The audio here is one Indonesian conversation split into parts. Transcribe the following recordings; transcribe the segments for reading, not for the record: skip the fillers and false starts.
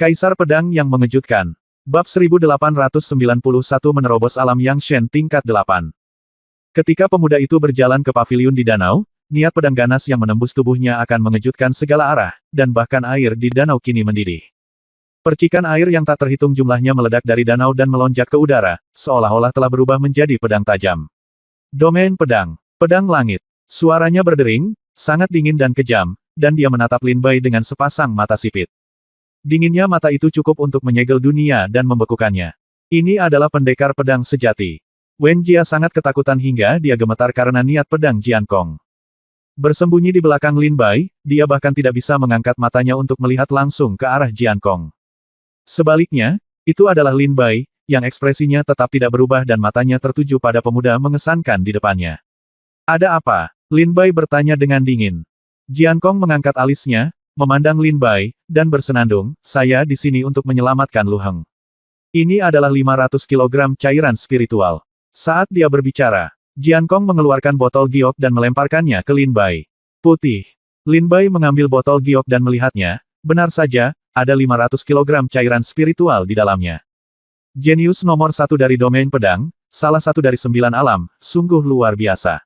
Kaisar Pedang yang Mengejutkan. Bab 1891 Menerobos Alam Yang Shen tingkat 8. Ketika pemuda itu berjalan ke paviliun di danau, niat pedang ganas yang menembus tubuhnya akan mengejutkan segala arah, dan bahkan air di danau kini mendidih. Percikan air yang tak terhitung jumlahnya meledak dari danau dan melonjak ke udara, seolah-olah telah berubah menjadi pedang tajam. Domain pedang. Pedang langit. Suaranya berdering, sangat dingin dan kejam, dan dia menatap Lin Bai dengan sepasang mata sipit. Dinginnya mata itu cukup untuk menyegel dunia dan membekukannya. Ini adalah pendekar pedang sejati. Wen Jia sangat ketakutan hingga dia gemetar karena niat pedang Jian Kong. Bersembunyi di belakang Lin Bai, dia bahkan tidak bisa mengangkat matanya untuk melihat langsung ke arah Jian Kong. Sebaliknya, itu adalah Lin Bai, yang ekspresinya tetap tidak berubah dan matanya tertuju pada pemuda mengesankan di depannya. Ada apa? Lin Bai bertanya dengan dingin. Jian Kong mengangkat alisnya, memandang Lin Bai, dan bersenandung, saya di sini untuk menyelamatkan Lu Heng. Ini adalah 500 kg cairan spiritual. Saat dia berbicara, Jian Kong mengeluarkan botol giok dan melemparkannya ke Lin Bai. Putih. Lin Bai mengambil botol giok dan melihatnya, benar saja, ada 500 kg cairan spiritual di dalamnya. Jenius nomor 1 dari domain pedang, salah satu dari 9 alam, sungguh luar biasa.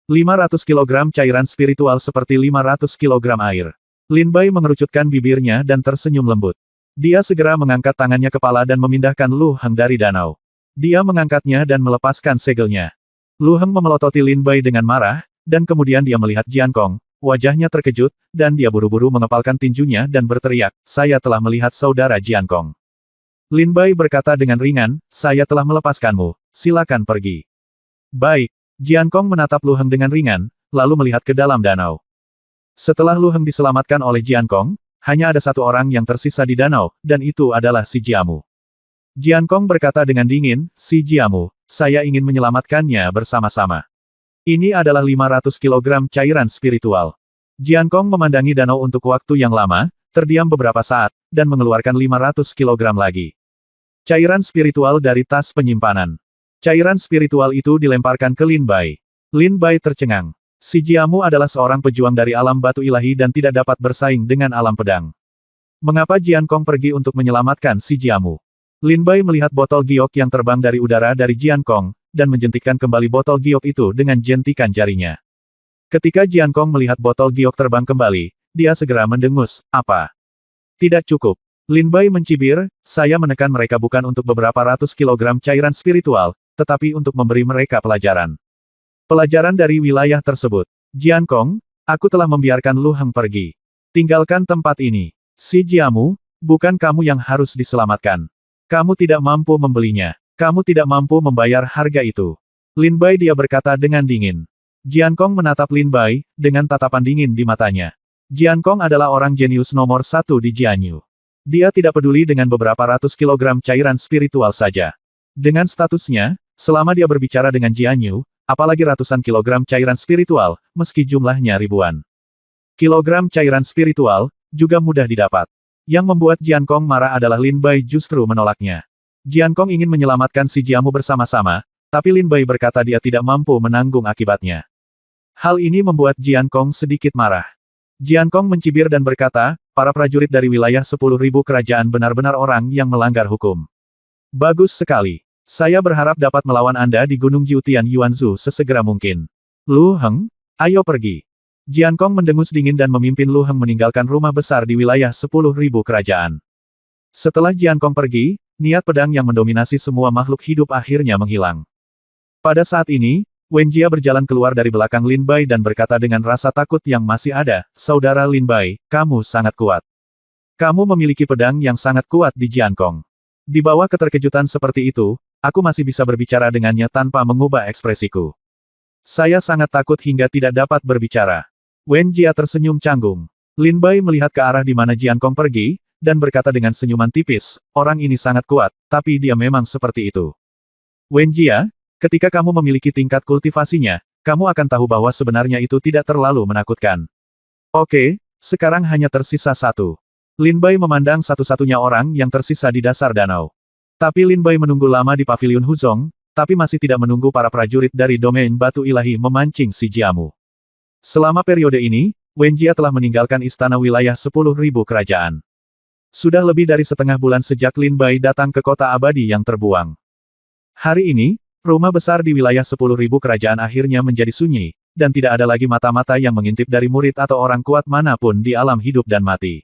500 kg cairan spiritual seperti 500 kg air. Lin Bai mengerucutkan bibirnya dan tersenyum lembut. Dia segera mengangkat tangannya kepala dan memindahkan Lu Heng dari danau. Dia mengangkatnya dan melepaskan segelnya. Lu Heng memelototi Lin Bai dengan marah, dan kemudian dia melihat Jian Kong. Wajahnya terkejut, dan dia buru-buru mengepalkan tinjunya dan berteriak, saya telah melihat saudara Jian Kong. Lin Bai berkata dengan ringan, saya telah melepaskanmu, silakan pergi. Baik. Jian Kong menatap Lu Heng dengan ringan, lalu melihat ke dalam danau. Setelah Lu Heng diselamatkan oleh Jian Kong, hanya ada satu orang yang tersisa di danau, dan itu adalah si Jiamu. Jian Kong berkata dengan dingin, si Jiamu, saya ingin menyelamatkannya bersama-sama. Ini adalah 500 kg cairan spiritual. Jian Kong memandangi danau untuk waktu yang lama, terdiam beberapa saat, dan mengeluarkan 500 kg lagi. Cairan spiritual dari tas penyimpanan. Cairan spiritual itu dilemparkan ke Lin Bai. Lin Bai tercengang. Si Jiamu adalah seorang pejuang dari alam batu ilahi dan tidak dapat bersaing dengan alam pedang. Mengapa Jian Kong pergi untuk menyelamatkan si Jiamu? Lin Bai melihat botol giok yang terbang dari udara dari Jian Kong, dan menjentikkan kembali botol giok itu dengan jentikan jarinya. Ketika Jian Kong melihat botol giok terbang kembali, dia segera mendengus, apa? Tidak cukup. Lin Bai mencibir, saya menekan mereka bukan untuk beberapa ratus kilogram cairan spiritual, tetapi untuk memberi mereka pelajaran. Pelajaran dari wilayah tersebut. Jian Kong, aku telah membiarkan Lu Heng pergi. Tinggalkan tempat ini. Si Jiamu, bukan kamu yang harus diselamatkan. Kamu tidak mampu membelinya. Kamu tidak mampu membayar harga itu. Lin Bai dia berkata dengan dingin. Jian Kong menatap Lin Bai, dengan tatapan dingin di matanya. Jian Kong adalah orang jenius nomor 1 di Jianyu. Dia tidak peduli dengan beberapa ratus kilogram cairan spiritual saja. Dengan statusnya, selama dia berbicara dengan Jianyu, apalagi ratusan kilogram cairan spiritual, meski jumlahnya ribuan. Kilogram cairan spiritual, juga mudah didapat. Yang membuat Jian Kong marah adalah Lin Bai justru menolaknya. Jian Kong ingin menyelamatkan si Jiamu bersama-sama, tapi Lin Bai berkata dia tidak mampu menanggung akibatnya. Hal ini membuat Jian Kong sedikit marah. Jian Kong mencibir dan berkata, para prajurit dari wilayah 10.000 kerajaan benar-benar orang yang melanggar hukum. Bagus sekali. Saya berharap dapat melawan Anda di Gunung Jiutian Yuanzhou sesegera mungkin. Lu Heng, ayo pergi. Jian Kong mendengus dingin dan memimpin Lu Heng meninggalkan rumah besar di wilayah 10.000 kerajaan. Setelah Jian Kong pergi, niat pedang yang mendominasi semua makhluk hidup akhirnya menghilang. Pada saat ini, Wen Jia berjalan keluar dari belakang Lin Bai dan berkata dengan rasa takut yang masih ada, saudara Lin Bai, kamu sangat kuat. Kamu memiliki pedang yang sangat kuat di Jian Kong. Di bawah keterkejutan seperti itu, aku masih bisa berbicara dengannya tanpa mengubah ekspresiku. Saya sangat takut hingga tidak dapat berbicara. Wen Jia tersenyum canggung. Lin Bai melihat ke arah di mana Jian Kong pergi, dan berkata dengan senyuman tipis, orang ini sangat kuat, tapi dia memang seperti itu. Wen Jia, ketika kamu memiliki tingkat kultivasinya, kamu akan tahu bahwa sebenarnya itu tidak terlalu menakutkan. Oke, sekarang hanya tersisa satu. Lin Bai memandang satu-satunya orang yang tersisa di dasar danau. Tapi Lin Bai menunggu lama di paviliun Huzong, tapi masih tidak menunggu para prajurit dari domain batu ilahi memancing si Jiamu. Selama periode ini, Wen Jia telah meninggalkan istana wilayah 10.000 kerajaan. Sudah lebih dari setengah bulan sejak Lin Bai datang ke kota abadi yang terbuang. Hari ini, rumah besar di wilayah 10.000 kerajaan akhirnya menjadi sunyi, dan tidak ada lagi mata-mata yang mengintip dari murid atau orang kuat manapun di alam hidup dan mati.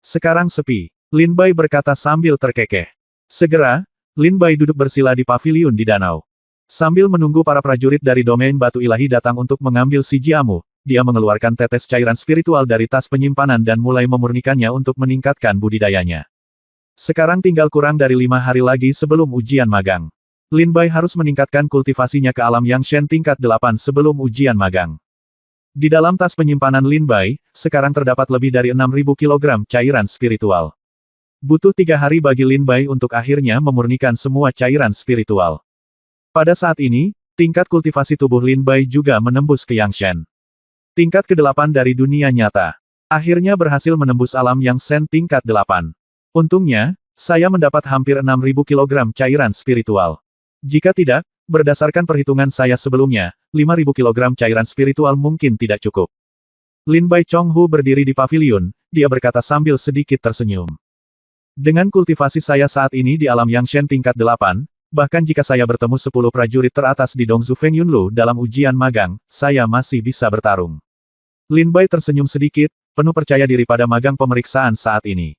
Sekarang sepi, Lin Bai berkata sambil terkekeh. Segera, Lin Bai duduk bersila di paviliun di danau. Sambil menunggu para prajurit dari domain batu ilahi datang untuk mengambil si Jiamu, dia mengeluarkan tetes cairan spiritual dari tas penyimpanan dan mulai memurnikannya untuk meningkatkan budidayanya. Sekarang tinggal kurang dari 5 hari lagi sebelum ujian magang. Lin Bai harus meningkatkan kultivasinya ke alam Yang Shen tingkat 8 sebelum ujian magang. Di dalam tas penyimpanan Lin Bai, sekarang terdapat lebih dari 6.000 kg cairan spiritual. Butuh 3 hari bagi Lin Bai untuk akhirnya memurnikan semua cairan spiritual. Pada saat ini, tingkat kultivasi tubuh Lin Bai juga menembus ke Yang Shen. Tingkat ke-8 dari dunia nyata. Akhirnya berhasil menembus alam Yang Shen tingkat 8. Untungnya, saya mendapat hampir 6.000 kg cairan spiritual. Jika tidak, berdasarkan perhitungan saya sebelumnya, 5.000 kg cairan spiritual mungkin tidak cukup. Lin Bai Chonghu berdiri di paviliun, dia berkata sambil sedikit tersenyum. Dengan kultivasi saya saat ini di alam Yang Shen tingkat 8, bahkan jika saya bertemu 10 prajurit teratas di Dongzu Feng Yunlu dalam ujian magang, saya masih bisa bertarung. Lin Bai tersenyum sedikit, penuh percaya diri pada magang pemeriksaan saat ini.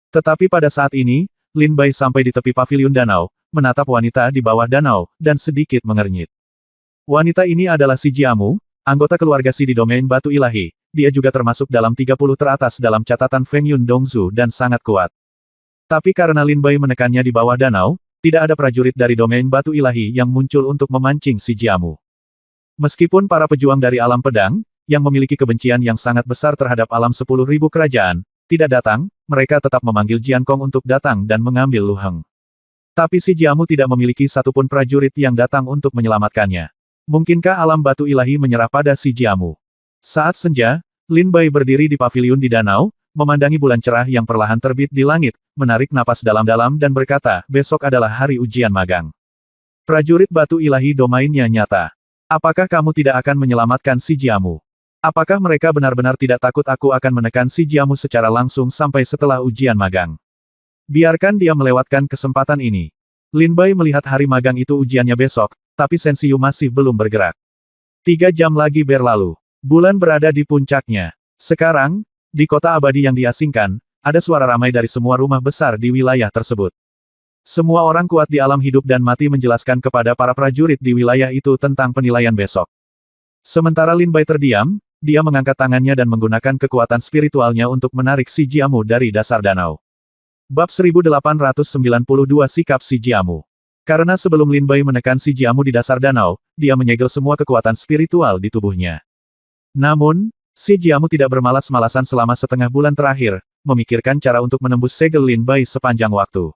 Tetapi pada saat ini, Lin Bai sampai di tepi paviliun danau, menatap wanita di bawah danau, dan sedikit mengernyit. Wanita ini adalah si Jiamu, anggota keluarga Si di domain batu ilahi, dia juga termasuk dalam 30 teratas dalam catatan Feng Yun Dongzu dan sangat kuat. Tapi karena Lin Bai menekannya di bawah danau, tidak ada prajurit dari domain batu ilahi yang muncul untuk memancing si Jiamu. Meskipun para pejuang dari alam pedang, yang memiliki kebencian yang sangat besar terhadap alam 10.000 kerajaan, tidak datang, mereka tetap memanggil Jian Kong untuk datang dan mengambil Lu Heng. Tapi si Jiamu tidak memiliki satupun prajurit yang datang untuk menyelamatkannya. Mungkinkah alam batu ilahi menyerah pada si Jiamu? Saat senja, Lin Bai berdiri di paviliun di danau, memandangi bulan cerah yang perlahan terbit di langit, menarik napas dalam-dalam dan berkata, besok adalah hari ujian magang. Prajurit batu ilahi domainnya nyata. Apakah kamu tidak akan menyelamatkan si Jiamu? Apakah mereka benar-benar tidak takut aku akan menekan si Jiamu secara langsung sampai setelah ujian magang? Biarkan dia melewatkan kesempatan ini. Lin Bai melihat hari magang itu ujiannya besok, tapi Shen Xiu masih belum bergerak. 3 jam lagi berlalu. Bulan berada di puncaknya. Sekarang, di kota abadi yang diasingkan, ada suara ramai dari semua rumah besar di wilayah tersebut. Semua orang kuat di alam hidup dan mati menjelaskan kepada para prajurit di wilayah itu tentang penilaian besok. Sementara Lin Bai terdiam, dia mengangkat tangannya dan menggunakan kekuatan spiritualnya untuk menarik si Jiamu dari dasar danau. Bab 1892 Sikap si Jiamu. Karena sebelum Lin Bai menekan si Jiamu di dasar danau, dia menyegel semua kekuatan spiritual di tubuhnya. Namun, si Jiamu tidak bermalas-malasan selama setengah bulan terakhir, memikirkan cara untuk menembus segel Lin Bai sepanjang waktu.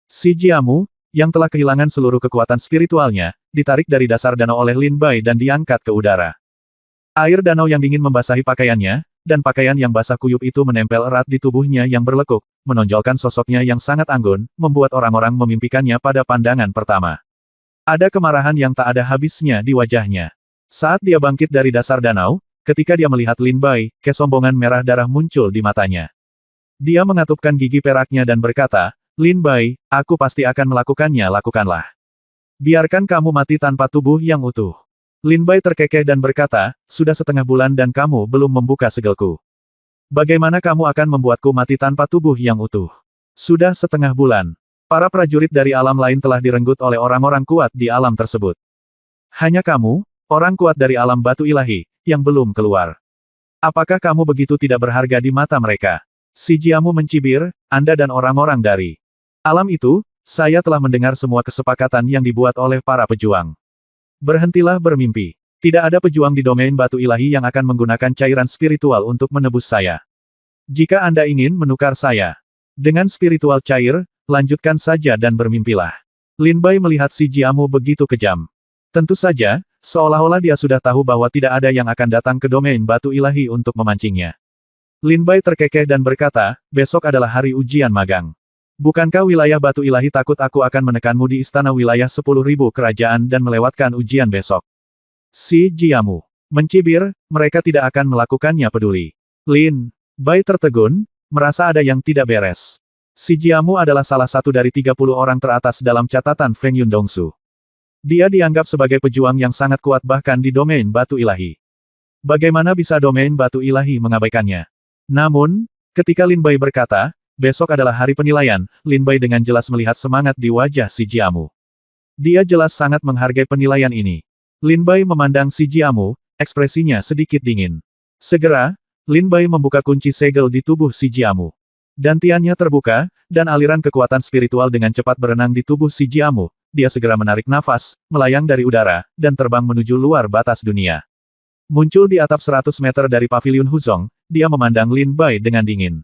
Si Jiamu, yang telah kehilangan seluruh kekuatan spiritualnya, ditarik dari dasar danau oleh Lin Bai dan diangkat ke udara. Air danau yang dingin membasahi pakaiannya, dan pakaian yang basah kuyup itu menempel erat di tubuhnya yang berlekuk, menonjolkan sosoknya yang sangat anggun, membuat orang-orang memimpikannya pada pandangan pertama. Ada kemarahan yang tak ada habisnya di wajahnya. Saat dia bangkit dari dasar danau, ketika dia melihat Lin Bai, kesombongan merah darah muncul di matanya. Dia mengatupkan gigi peraknya dan berkata, Lin Bai, aku pasti akan melakukannya, lakukanlah. Biarkan kamu mati tanpa tubuh yang utuh. Lin Bai terkekeh dan berkata, sudah setengah bulan dan kamu belum membuka segelku. Bagaimana kamu akan membuatku mati tanpa tubuh yang utuh? Sudah setengah bulan. Para prajurit dari alam lain telah direnggut oleh orang-orang kuat di alam tersebut. Hanya kamu, orang kuat dari alam batu ilahi, yang belum keluar. Apakah kamu begitu tidak berharga di mata mereka? Si Jiamu mencibir, Anda dan orang-orang dari alam itu, saya telah mendengar semua kesepakatan yang dibuat oleh para pejuang. Berhentilah bermimpi. Tidak ada pejuang di domain batu ilahi yang akan menggunakan cairan spiritual untuk menebus saya. Jika Anda ingin menukar saya dengan spiritual cair, lanjutkan saja dan bermimpilah. Lin Bai melihat si Jiamu begitu kejam. Tentu saja, seolah-olah dia sudah tahu bahwa tidak ada yang akan datang ke domain batu ilahi untuk memancingnya. Lin Bai terkekeh dan berkata, besok adalah hari ujian magang. Bukankah wilayah batu ilahi takut aku akan menekanmu di istana wilayah 10.000 kerajaan dan melewatkan ujian besok? Si Jiamu mencibir, mereka tidak akan melakukannya peduli. Lin Bai tertegun, merasa ada yang tidak beres. Si Jiamu adalah salah satu dari 30 orang teratas dalam catatan Feng Yundongsu. Dia dianggap sebagai pejuang yang sangat kuat bahkan di domain batu ilahi. Bagaimana bisa domain batu ilahi mengabaikannya? Namun, ketika Lin Bai berkata, besok adalah hari penilaian, Lin Bai dengan jelas melihat semangat di wajah si Jiamu. Dia jelas sangat menghargai penilaian ini. Lin Bai memandang si Jiamu, ekspresinya sedikit dingin. Segera, Lin Bai membuka kunci segel di tubuh si Jiamu. Dantiannya terbuka, dan aliran kekuatan spiritual dengan cepat berenang di tubuh si Jiamu. Dia segera menarik nafas, melayang dari udara, dan terbang menuju luar batas dunia. Muncul di atap 100 meter dari paviliun Huzong, dia memandang Lin Bai dengan dingin.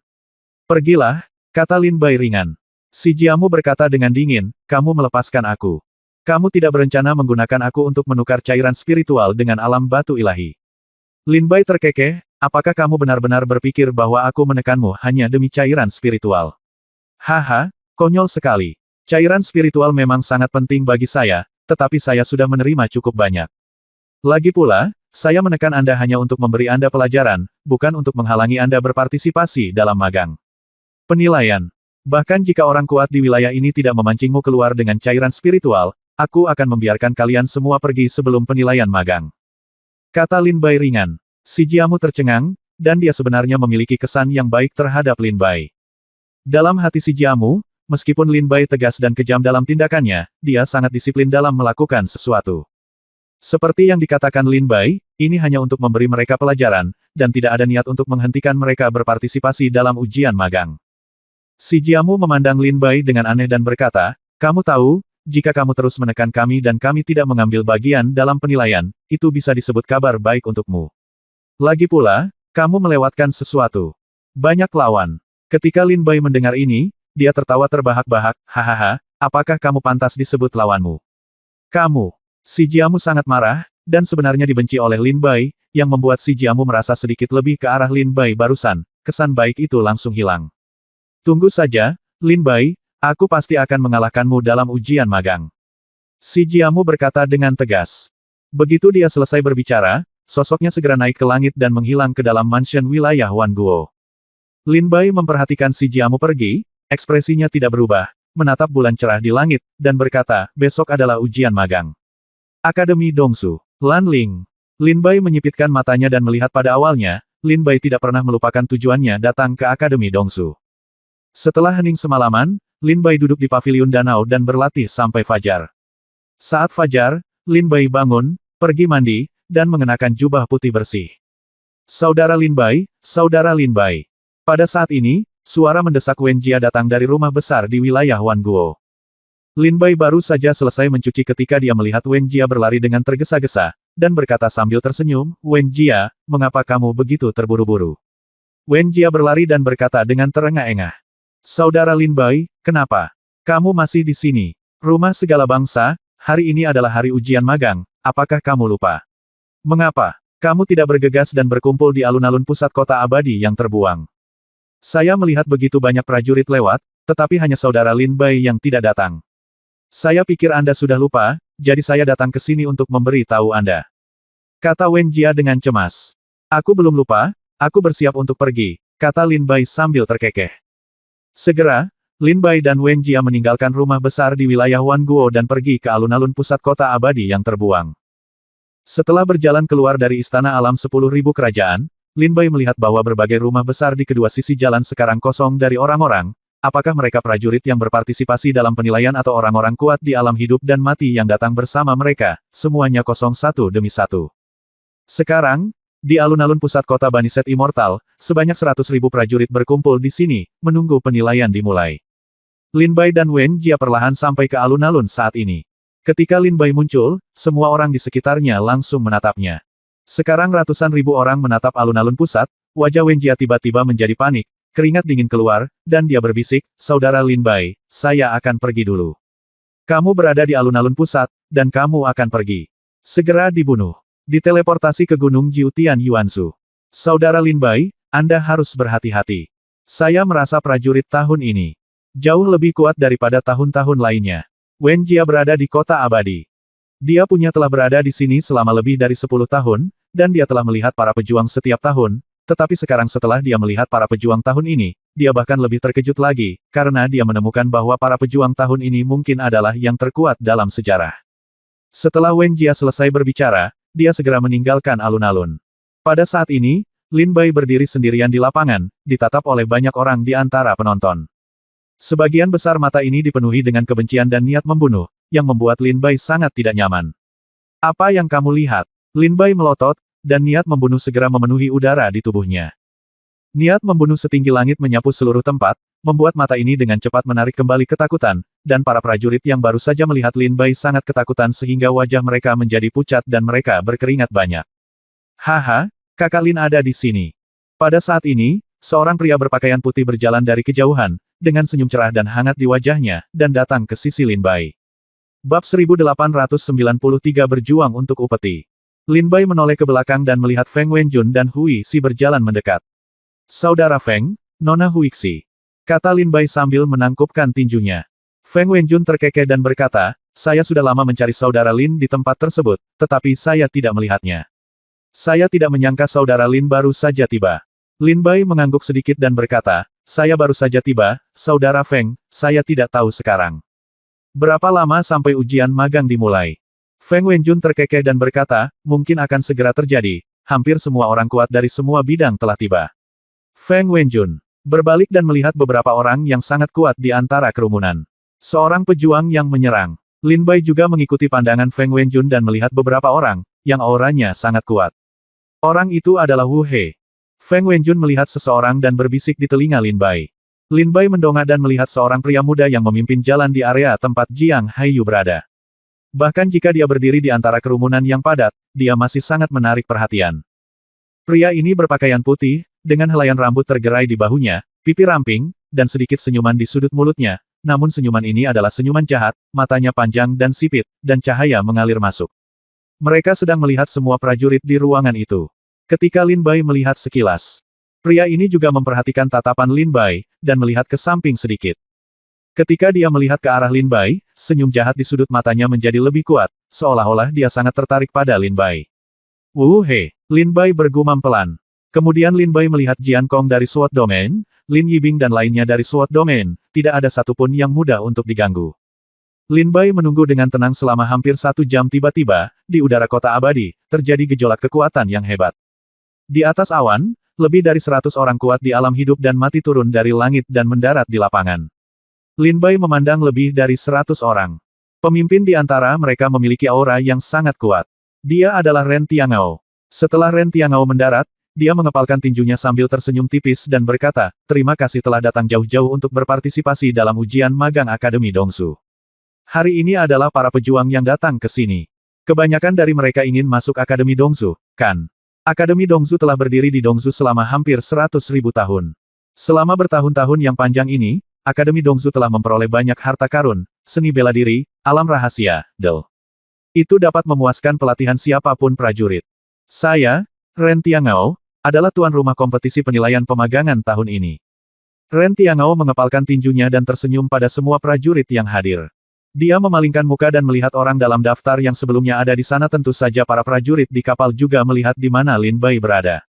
Pergilah, kata Lin Bai ringan. Si Jiamu berkata dengan dingin, kamu melepaskan aku. Kamu tidak berencana menggunakan aku untuk menukar cairan spiritual dengan alam batu ilahi. Lin Bai terkekeh, apakah kamu benar-benar berpikir bahwa aku menekanmu hanya demi cairan spiritual? Haha, konyol sekali. Cairan spiritual memang sangat penting bagi saya, tetapi saya sudah menerima cukup banyak. Lagi pula, saya menekan Anda hanya untuk memberi Anda pelajaran, bukan untuk menghalangi Anda berpartisipasi dalam magang. Penilaian. Bahkan jika orang kuat di wilayah ini tidak memancingmu keluar dengan cairan spiritual, aku akan membiarkan kalian semua pergi sebelum penilaian magang. Kata Lin Bai ringan. Si Jiamu tercengang, dan dia sebenarnya memiliki kesan yang baik terhadap Lin Bai. Dalam hati si Jiamu, meskipun Lin Bai tegas dan kejam dalam tindakannya, dia sangat disiplin dalam melakukan sesuatu. Seperti yang dikatakan Lin Bai, ini hanya untuk memberi mereka pelajaran, dan tidak ada niat untuk menghentikan mereka berpartisipasi dalam ujian magang. Si Jiamu memandang Lin Bai dengan aneh dan berkata, kamu tahu, jika kamu terus menekan kami dan kami tidak mengambil bagian dalam penilaian, itu bisa disebut kabar baik untukmu. Lagi pula, kamu melewatkan sesuatu. Banyak lawan. Ketika Lin Bai mendengar ini, dia tertawa terbahak-bahak, hahaha, apakah kamu pantas disebut lawanmu? Kamu. Si Jiamu sangat marah, dan sebenarnya dibenci oleh Lin Bai, yang membuat si Jiamu merasa sedikit lebih ke arah Lin Bai barusan, kesan baik itu langsung hilang. Tunggu saja, Lin Bai, aku pasti akan mengalahkanmu dalam ujian magang. Si Jiamu berkata dengan tegas. Begitu dia selesai berbicara, sosoknya segera naik ke langit dan menghilang ke dalam mansion wilayah Wanguo. Lin Bai memperhatikan si Jiamu pergi, ekspresinya tidak berubah, menatap bulan cerah di langit, dan berkata, besok adalah ujian magang. Akademi Dongsu. Lan Ling. Lin Bai menyipitkan matanya dan melihat pada awalnya, Lin Bai tidak pernah melupakan tujuannya datang ke Akademi Dongsu. Setelah hening semalaman, Lin Bai duduk di paviliun danau dan berlatih sampai fajar. Saat fajar, Lin Bai bangun, pergi mandi, dan mengenakan jubah putih bersih. Saudara Lin Bai, saudara Lin Bai. Pada saat ini, suara mendesak Wen Jia datang dari rumah besar di wilayah Wanguo. Lin Bai baru saja selesai mencuci ketika dia melihat Wen Jia berlari dengan tergesa-gesa, dan berkata sambil tersenyum, Wen Jia, mengapa kamu begitu terburu-buru? Wen Jia berlari dan berkata dengan terengah-engah. Saudara Lin Bai, kenapa? Kamu masih di sini. Rumah segala bangsa, hari ini adalah hari ujian magang, apakah kamu lupa? Mengapa? Kamu tidak bergegas dan berkumpul di alun-alun pusat kota abadi yang terbuang. Saya melihat begitu banyak prajurit lewat, tetapi hanya saudara Lin Bai yang tidak datang. Saya pikir Anda sudah lupa, jadi saya datang ke sini untuk memberi tahu Anda. Kata Wen Jia dengan cemas. Aku belum lupa, aku bersiap untuk pergi, kata Lin Bai sambil terkekeh. Segera, Lin Bai dan Wen Jia meninggalkan rumah besar di wilayah Wanguo dan pergi ke alun-alun pusat kota abadi yang terbuang. Setelah berjalan keluar dari istana alam 10.000 kerajaan, Lin Bai melihat bahwa berbagai rumah besar di kedua sisi jalan sekarang kosong dari orang-orang, apakah mereka prajurit yang berpartisipasi dalam penilaian atau orang-orang kuat di alam hidup dan mati yang datang bersama mereka, semuanya kosong satu demi satu. Sekarang, di alun-alun pusat kota Baniset Immortal, sebanyak 100.000 prajurit berkumpul di sini, menunggu penilaian dimulai. Lin Bai dan Wen Jia perlahan sampai ke alun-alun saat ini. Ketika Lin Bai muncul, semua orang di sekitarnya langsung menatapnya. Sekarang ratusan ribu orang menatap alun-alun pusat, wajah Wen Jia tiba-tiba menjadi panik, keringat dingin keluar, dan dia berbisik, Saudara Lin Bai, saya akan pergi dulu. Kamu berada di alun-alun pusat, dan kamu akan pergi. Segera dibunuh. Diteleportasi ke Gunung Jiutian Yuansu. Saudara Lin Bai, Anda harus berhati-hati. Saya merasa prajurit tahun ini jauh lebih kuat daripada tahun-tahun lainnya. Wen Jia berada di kota abadi. Dia telah berada di sini selama lebih dari 10 tahun, dan dia telah melihat para pejuang setiap tahun, tetapi sekarang setelah dia melihat para pejuang tahun ini, dia bahkan lebih terkejut lagi, karena dia menemukan bahwa para pejuang tahun ini mungkin adalah yang terkuat dalam sejarah. Setelah Wen Jia selesai berbicara, dia segera meninggalkan alun-alun. Pada saat ini, Lin Bai berdiri sendirian di lapangan, ditatap oleh banyak orang di antara penonton. Sebagian besar mata ini dipenuhi dengan kebencian dan niat membunuh, yang membuat Lin Bai sangat tidak nyaman. Apa yang kamu lihat? Lin Bai melotot, dan niat membunuh segera memenuhi udara di tubuhnya. Niat membunuh setinggi langit menyapu seluruh tempat, membuat mata ini dengan cepat menarik kembali ketakutan, dan para prajurit yang baru saja melihat Lin Bai sangat ketakutan sehingga wajah mereka menjadi pucat dan mereka berkeringat banyak. Haha, Kakak Lin ada di sini. Pada saat ini, seorang pria berpakaian putih berjalan dari kejauhan, dengan senyum cerah dan hangat di wajahnya, dan datang ke sisi Lin Bai. Bab 1893 berjuang untuk upeti. Lin Bai menoleh ke belakang dan melihat Feng Wenjun dan Hui Xi berjalan mendekat. Saudara Feng, Nona Hui Xi, kata Lin Bai sambil menangkupkan tinjunya. Feng Wenjun terkekeh dan berkata, saya sudah lama mencari saudara Lin di tempat tersebut, tetapi saya tidak melihatnya. Saya tidak menyangka saudara Lin baru saja tiba. Lin Bai mengangguk sedikit dan berkata, saya baru saja tiba, saudara Feng, saya tidak tahu sekarang. Berapa lama sampai ujian magang dimulai? Feng Wenjun terkekeh dan berkata, mungkin akan segera terjadi, hampir semua orang kuat dari semua bidang telah tiba. Feng Wenjun berbalik dan melihat beberapa orang yang sangat kuat di antara kerumunan. Seorang pejuang yang menyerang. Lin Bai juga mengikuti pandangan Feng Wenjun dan melihat beberapa orang, yang auranya sangat kuat. Orang itu adalah Wu He. Feng Wenjun melihat seseorang dan berbisik di telinga Lin Bai. Lin Bai mendongak dan melihat seorang pria muda yang memimpin jalan di area tempat Jiang Haiyu berada. Bahkan jika dia berdiri di antara kerumunan yang padat, dia masih sangat menarik perhatian. Pria ini berpakaian putih, dengan helaian rambut tergerai di bahunya, pipi ramping, dan sedikit senyuman di sudut mulutnya, namun senyuman ini adalah senyuman jahat, matanya panjang dan sipit, dan cahaya mengalir masuk. Mereka sedang melihat semua prajurit di ruangan itu. Ketika Lin Bai melihat sekilas, pria ini juga memperhatikan tatapan Lin Bai, dan melihat ke samping sedikit. Ketika dia melihat ke arah Lin Bai, senyum jahat di sudut matanya menjadi lebih kuat, seolah-olah dia sangat tertarik pada Lin Bai. Wu He, Lin Bai bergumam pelan. Kemudian Lin Bai melihat Jian Kong dari SWOT Domain, Lin Yibing dan lainnya dari SWOT Domain, tidak ada satupun yang mudah untuk diganggu. Lin Bai menunggu dengan tenang selama hampir 1 jam tiba-tiba, di udara kota abadi, terjadi gejolak kekuatan yang hebat. Di atas awan, lebih dari 100 orang kuat di alam hidup dan mati turun dari langit dan mendarat di lapangan. Lin Bai memandang lebih dari 100 orang. Pemimpin di antara mereka memiliki aura yang sangat kuat. Dia adalah Ren Tiangao. Setelah Ren Tiangao mendarat, dia mengepalkan tinjunya sambil tersenyum tipis dan berkata, terima kasih telah datang jauh-jauh untuk berpartisipasi dalam ujian magang Akademi Dongsu. Hari ini adalah para pejuang yang datang ke sini. Kebanyakan dari mereka ingin masuk Akademi Dongsu, kan? Akademi Dongsu telah berdiri di Dongsu selama hampir 100.000 tahun. Selama bertahun-tahun yang panjang ini, Akademi Dongsu telah memperoleh banyak harta karun, seni bela diri, alam rahasia, del. Itu dapat memuaskan pelatihan siapapun prajurit. Saya, Ren Tiangao, adalah tuan rumah kompetisi penilaian pemagangan tahun ini. Ren Tiangao mengepalkan tinjunya dan tersenyum pada semua prajurit yang hadir. Dia memalingkan muka dan melihat orang dalam daftar yang sebelumnya ada di sana. Tentu saja para prajurit di kapal juga melihat di mana Lin Bai berada.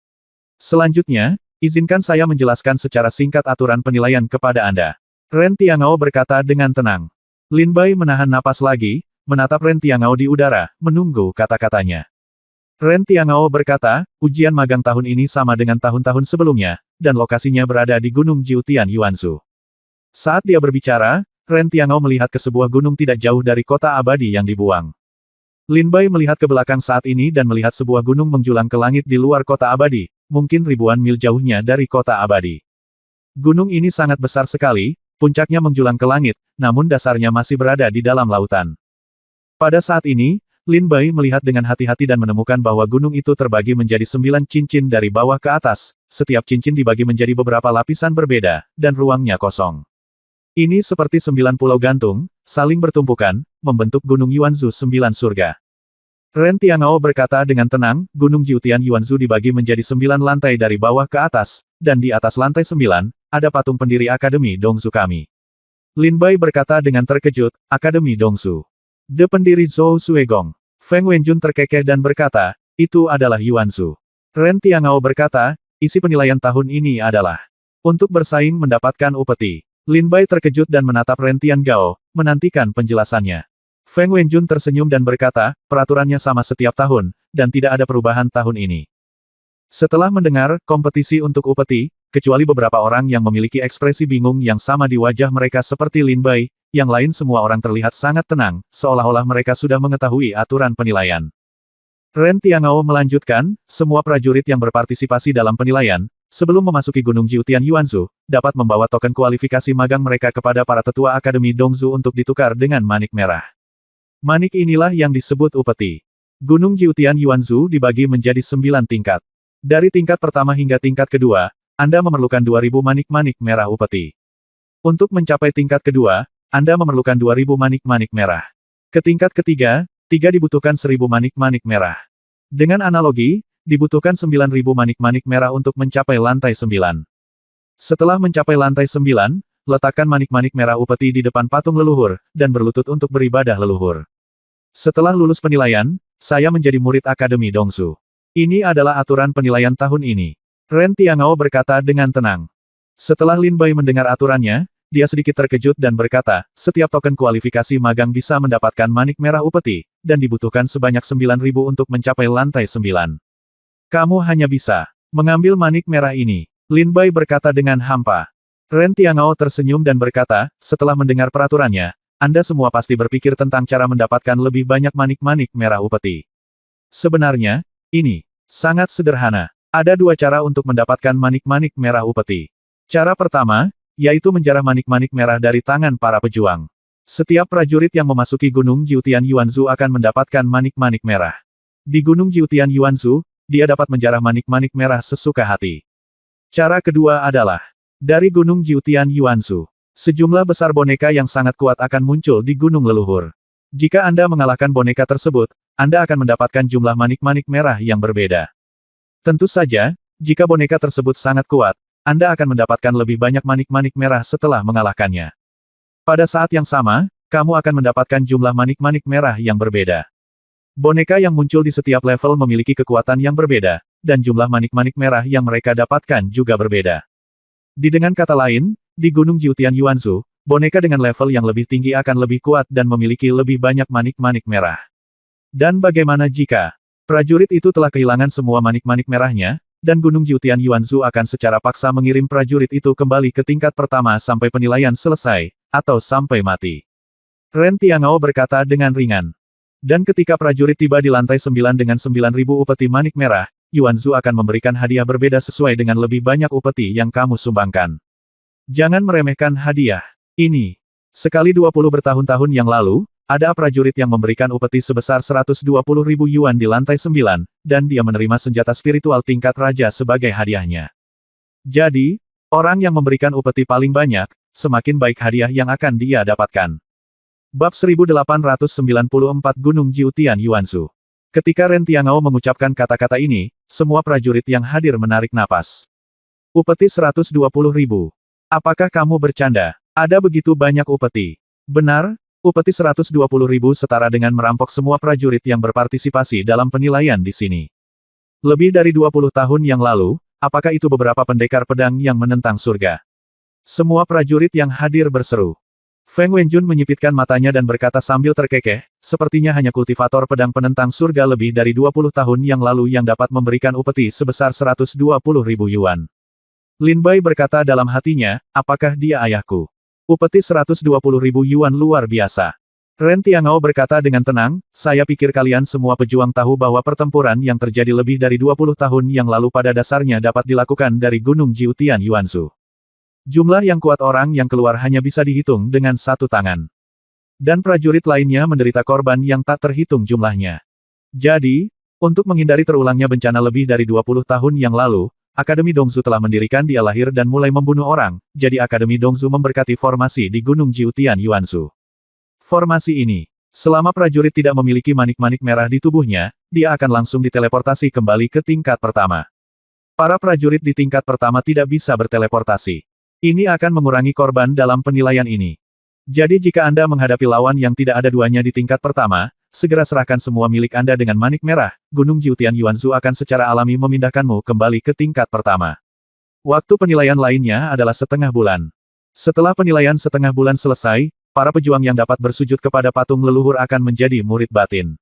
Selanjutnya, izinkan saya menjelaskan secara singkat aturan penilaian kepada Anda. Ren Tiangao berkata dengan tenang. Lin Bai menahan napas lagi, menatap Ren Tiangao di udara, menunggu kata-katanya. Ren Tiangao berkata, ujian magang tahun ini sama dengan tahun-tahun sebelumnya, dan lokasinya berada di Gunung Jiutian Yuanzhou. Saat dia berbicara, Ren Tiangao melihat ke sebuah gunung tidak jauh dari kota abadi yang dibuang. Lin Bai melihat ke belakang saat ini dan melihat sebuah gunung menjulang ke langit di luar kota abadi, mungkin ribuan mil jauhnya dari kota abadi. Gunung ini sangat besar sekali, puncaknya menjulang ke langit, namun dasarnya masih berada di dalam lautan. Pada saat ini, Lin Bai melihat dengan hati-hati dan menemukan bahwa gunung itu terbagi menjadi 9 cincin dari bawah ke atas, setiap cincin dibagi menjadi beberapa lapisan berbeda, dan ruangnya kosong. Ini seperti 9 pulau gantung, saling bertumpukan, membentuk Gunung Yuanzhou 9 surga. Ren Tiangao berkata dengan tenang, Gunung Jiutian Yuanzhou dibagi menjadi 9 lantai dari bawah ke atas, dan di atas lantai 9, ada patung pendiri Akademi Dongsu kami. Lin Bai berkata dengan terkejut, Akademi Dongsu. The pendiri Zhou Suegong. Feng Wenjun terkekeh dan berkata, itu adalah Yuanzhou. Ren Tiangao berkata, isi penilaian tahun ini adalah Untuk bersaing mendapatkan upeti. Lin Bai terkejut dan menatap Ren Tiangao, menantikan penjelasannya. Feng Wenjun tersenyum dan berkata, peraturannya sama setiap tahun, dan tidak ada perubahan tahun ini. Setelah mendengar kompetisi untuk upeti, kecuali beberapa orang yang memiliki ekspresi bingung yang sama di wajah mereka seperti Lin Bai, yang lain semua orang terlihat sangat tenang, seolah-olah mereka sudah mengetahui aturan penilaian. Ren Tiangao melanjutkan, semua prajurit yang berpartisipasi dalam penilaian, sebelum memasuki Gunung Jiutian Yuanzhu, dapat membawa token kualifikasi magang mereka kepada para tetua Akademi Dongzu untuk ditukar dengan manik merah. Manik inilah yang disebut upeti. Gunung Jiutian Yuanzhu dibagi menjadi 9 tingkat. Dari tingkat pertama hingga tingkat kedua, Anda memerlukan 2000 manik-manik merah upeti. Untuk mencapai tingkat kedua, Anda memerlukan 2000 manik-manik merah. Ke tingkat ketiga, 3 dibutuhkan 1000 manik-manik merah. Dengan analogi, dibutuhkan 9000 manik-manik merah untuk mencapai lantai 9. Setelah mencapai lantai 9, letakkan manik-manik merah upeti di depan patung leluhur, dan berlutut untuk beribadah leluhur. Setelah lulus penilaian, saya menjadi murid Akademi Dongzu. Ini adalah aturan penilaian tahun ini. Ren Tiangao berkata dengan tenang. Setelah Lin Bai mendengar aturannya, dia sedikit terkejut dan berkata, setiap token kualifikasi magang bisa mendapatkan manik merah upeti, dan dibutuhkan sebanyak 9000 untuk mencapai lantai 9. Kamu hanya bisa mengambil manik merah ini. Lin Bai berkata dengan hampa. Ren Tiangao tersenyum dan berkata, setelah mendengar peraturannya, Anda semua pasti berpikir tentang cara mendapatkan lebih banyak manik-manik merah upeti. Sebenarnya, ini sangat sederhana. Ada 2 cara untuk mendapatkan manik-manik merah upeti. Cara pertama, yaitu menjarah manik-manik merah dari tangan para pejuang. Setiap prajurit yang memasuki Gunung Jiutian Yuanzhu akan mendapatkan manik-manik merah. Di Gunung Jiutian Yuanzhu, dia dapat menjarah manik-manik merah sesuka hati. Cara kedua adalah, dari Gunung Jiutian Yuanzhu, sejumlah besar boneka yang sangat kuat akan muncul di gunung leluhur. Jika Anda mengalahkan boneka tersebut, Anda akan mendapatkan jumlah manik-manik merah yang berbeda. Tentu saja, jika boneka tersebut sangat kuat, Anda akan mendapatkan lebih banyak manik-manik merah setelah mengalahkannya. Pada saat yang sama, kamu akan mendapatkan jumlah manik-manik merah yang berbeda. Boneka yang muncul di setiap level memiliki kekuatan yang berbeda, dan jumlah manik-manik merah yang mereka dapatkan juga berbeda. Dengan kata lain, di Gunung Jiutian Yuanzhu, boneka dengan level yang lebih tinggi akan lebih kuat dan memiliki lebih banyak manik-manik merah. Dan bagaimana jika prajurit itu telah kehilangan semua manik-manik merahnya, dan Gunung Jiutian Yuanzhu akan secara paksa mengirim prajurit itu kembali ke tingkat pertama sampai penilaian selesai, atau sampai mati. Ren Tiangao berkata dengan ringan. Dan ketika prajurit tiba di lantai 9 dengan 9000 upeti manik merah, Yuanzhu akan memberikan hadiah berbeda sesuai dengan lebih banyak upeti yang kamu sumbangkan. Jangan meremehkan hadiah ini. Sekali 20 bertahun-tahun yang lalu, ada prajurit yang memberikan upeti sebesar 120.000 yuan di lantai 9, dan dia menerima senjata spiritual tingkat raja sebagai hadiahnya. Jadi, orang yang memberikan upeti paling banyak, semakin baik hadiah yang akan dia dapatkan. Bab 1894 Gunung Jiutian Yuanzhu. Ketika Ren Tiangao mengucapkan kata-kata ini, semua prajurit yang hadir menarik napas. Upeti 120.000. Apakah kamu bercanda? Ada begitu banyak upeti. Benar, upeti 120.000 setara dengan merampok semua prajurit yang berpartisipasi dalam penilaian di sini. Lebih dari 20 tahun yang lalu, apakah itu beberapa pendekar pedang yang menentang surga? Semua prajurit yang hadir berseru. Feng Wenjun menyipitkan matanya dan berkata sambil terkekeh, sepertinya hanya kultivator pedang penentang surga lebih dari 20 tahun yang lalu yang dapat memberikan upeti sebesar 120.000 yuan. Lin Bai berkata dalam hatinya, apakah dia ayahku? Upeti 120.000 yuan luar biasa. Ren Tiangao berkata dengan tenang, saya pikir kalian semua pejuang tahu bahwa pertempuran yang terjadi lebih dari 20 tahun yang lalu pada dasarnya dapat dilakukan dari Gunung Jiutian Yuanzhu. Jumlah yang kuat orang yang keluar hanya bisa dihitung dengan satu tangan. Dan prajurit lainnya menderita korban yang tak terhitung jumlahnya. Jadi, untuk menghindari terulangnya bencana lebih dari 20 tahun yang lalu, Akademi Dongzu telah mendirikan dia lahir dan mulai membunuh orang, jadi Akademi Dongzu memberkati formasi di Gunung Jiutian Yuanzhu. Formasi ini, selama prajurit tidak memiliki manik-manik merah di tubuhnya, dia akan langsung diteleportasi kembali ke tingkat pertama. Para prajurit di tingkat pertama tidak bisa berteleportasi. Ini akan mengurangi korban dalam penilaian ini. Jadi jika Anda menghadapi lawan yang tidak ada duanya di tingkat pertama, segera serahkan semua milik Anda dengan manik merah, Gunung Jiutian Yuanzhu akan secara alami memindahkanmu kembali ke tingkat pertama. Waktu penilaian lainnya adalah setengah bulan. Setelah penilaian setengah bulan selesai, para pejuang yang dapat bersujud kepada patung leluhur akan menjadi murid batin.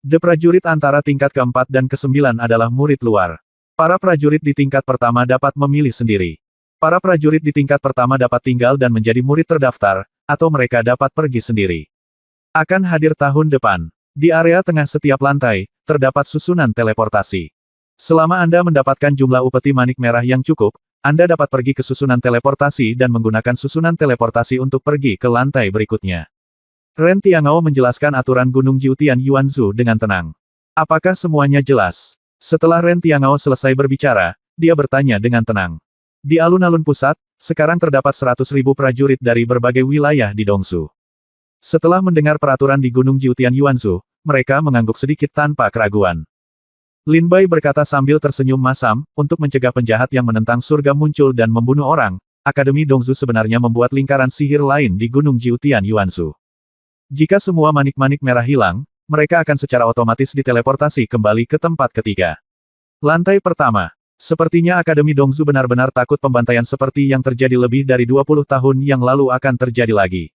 Prajurit antara tingkat keempat dan ke-9 adalah murid luar. Para prajurit di tingkat pertama dapat memilih sendiri. Para prajurit di tingkat pertama dapat tinggal dan menjadi murid terdaftar, atau mereka dapat pergi sendiri. Akan hadir tahun depan. Di area tengah setiap lantai, terdapat susunan teleportasi. Selama Anda mendapatkan jumlah upeti manik merah yang cukup, Anda dapat pergi ke susunan teleportasi dan menggunakan susunan teleportasi untuk pergi ke lantai berikutnya. Ren Tiangao menjelaskan aturan Gunung Jiutian Yuanzhu dengan tenang. Apakah semuanya jelas? Setelah Ren Tiangao selesai berbicara, dia bertanya dengan tenang. Di alun-alun pusat, sekarang terdapat 100.000 prajurit dari berbagai wilayah di Dongsu. Setelah mendengar peraturan di Gunung Jiutian Yuanzhu, mereka mengangguk sedikit tanpa keraguan. Lin Bai berkata sambil tersenyum masam, untuk mencegah penjahat yang menentang surga muncul dan membunuh orang, Akademi Dongzu sebenarnya membuat lingkaran sihir lain di Gunung Jiutian Yuanzhu. Jika semua manik-manik merah hilang, mereka akan secara otomatis diteleportasi kembali ke tempat ketiga. Lantai pertama. Sepertinya Akademi Dongzu benar-benar takut pembantaian seperti yang terjadi lebih dari 20 tahun yang lalu akan terjadi lagi.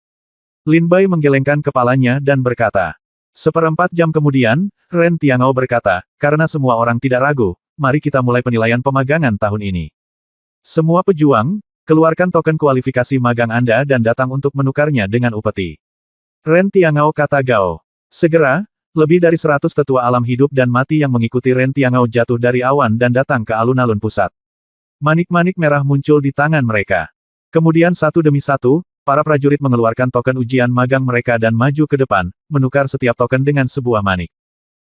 Lin Bai menggelengkan kepalanya dan berkata. Seperempat jam kemudian, Ren Tiangao berkata, karena semua orang tidak ragu, mari kita mulai penilaian pemagangan tahun ini. Semua pejuang, keluarkan token kualifikasi magang Anda dan datang untuk menukarnya dengan upeti. Ren Tiangao kata Gao. Segera, lebih dari 100 tetua alam hidup dan mati yang mengikuti Ren Tiangao jatuh dari awan dan datang ke alun-alun pusat. Manik-manik merah muncul di tangan mereka. Kemudian satu demi satu, para prajurit mengeluarkan token ujian magang mereka dan maju ke depan, menukar setiap token dengan sebuah manik.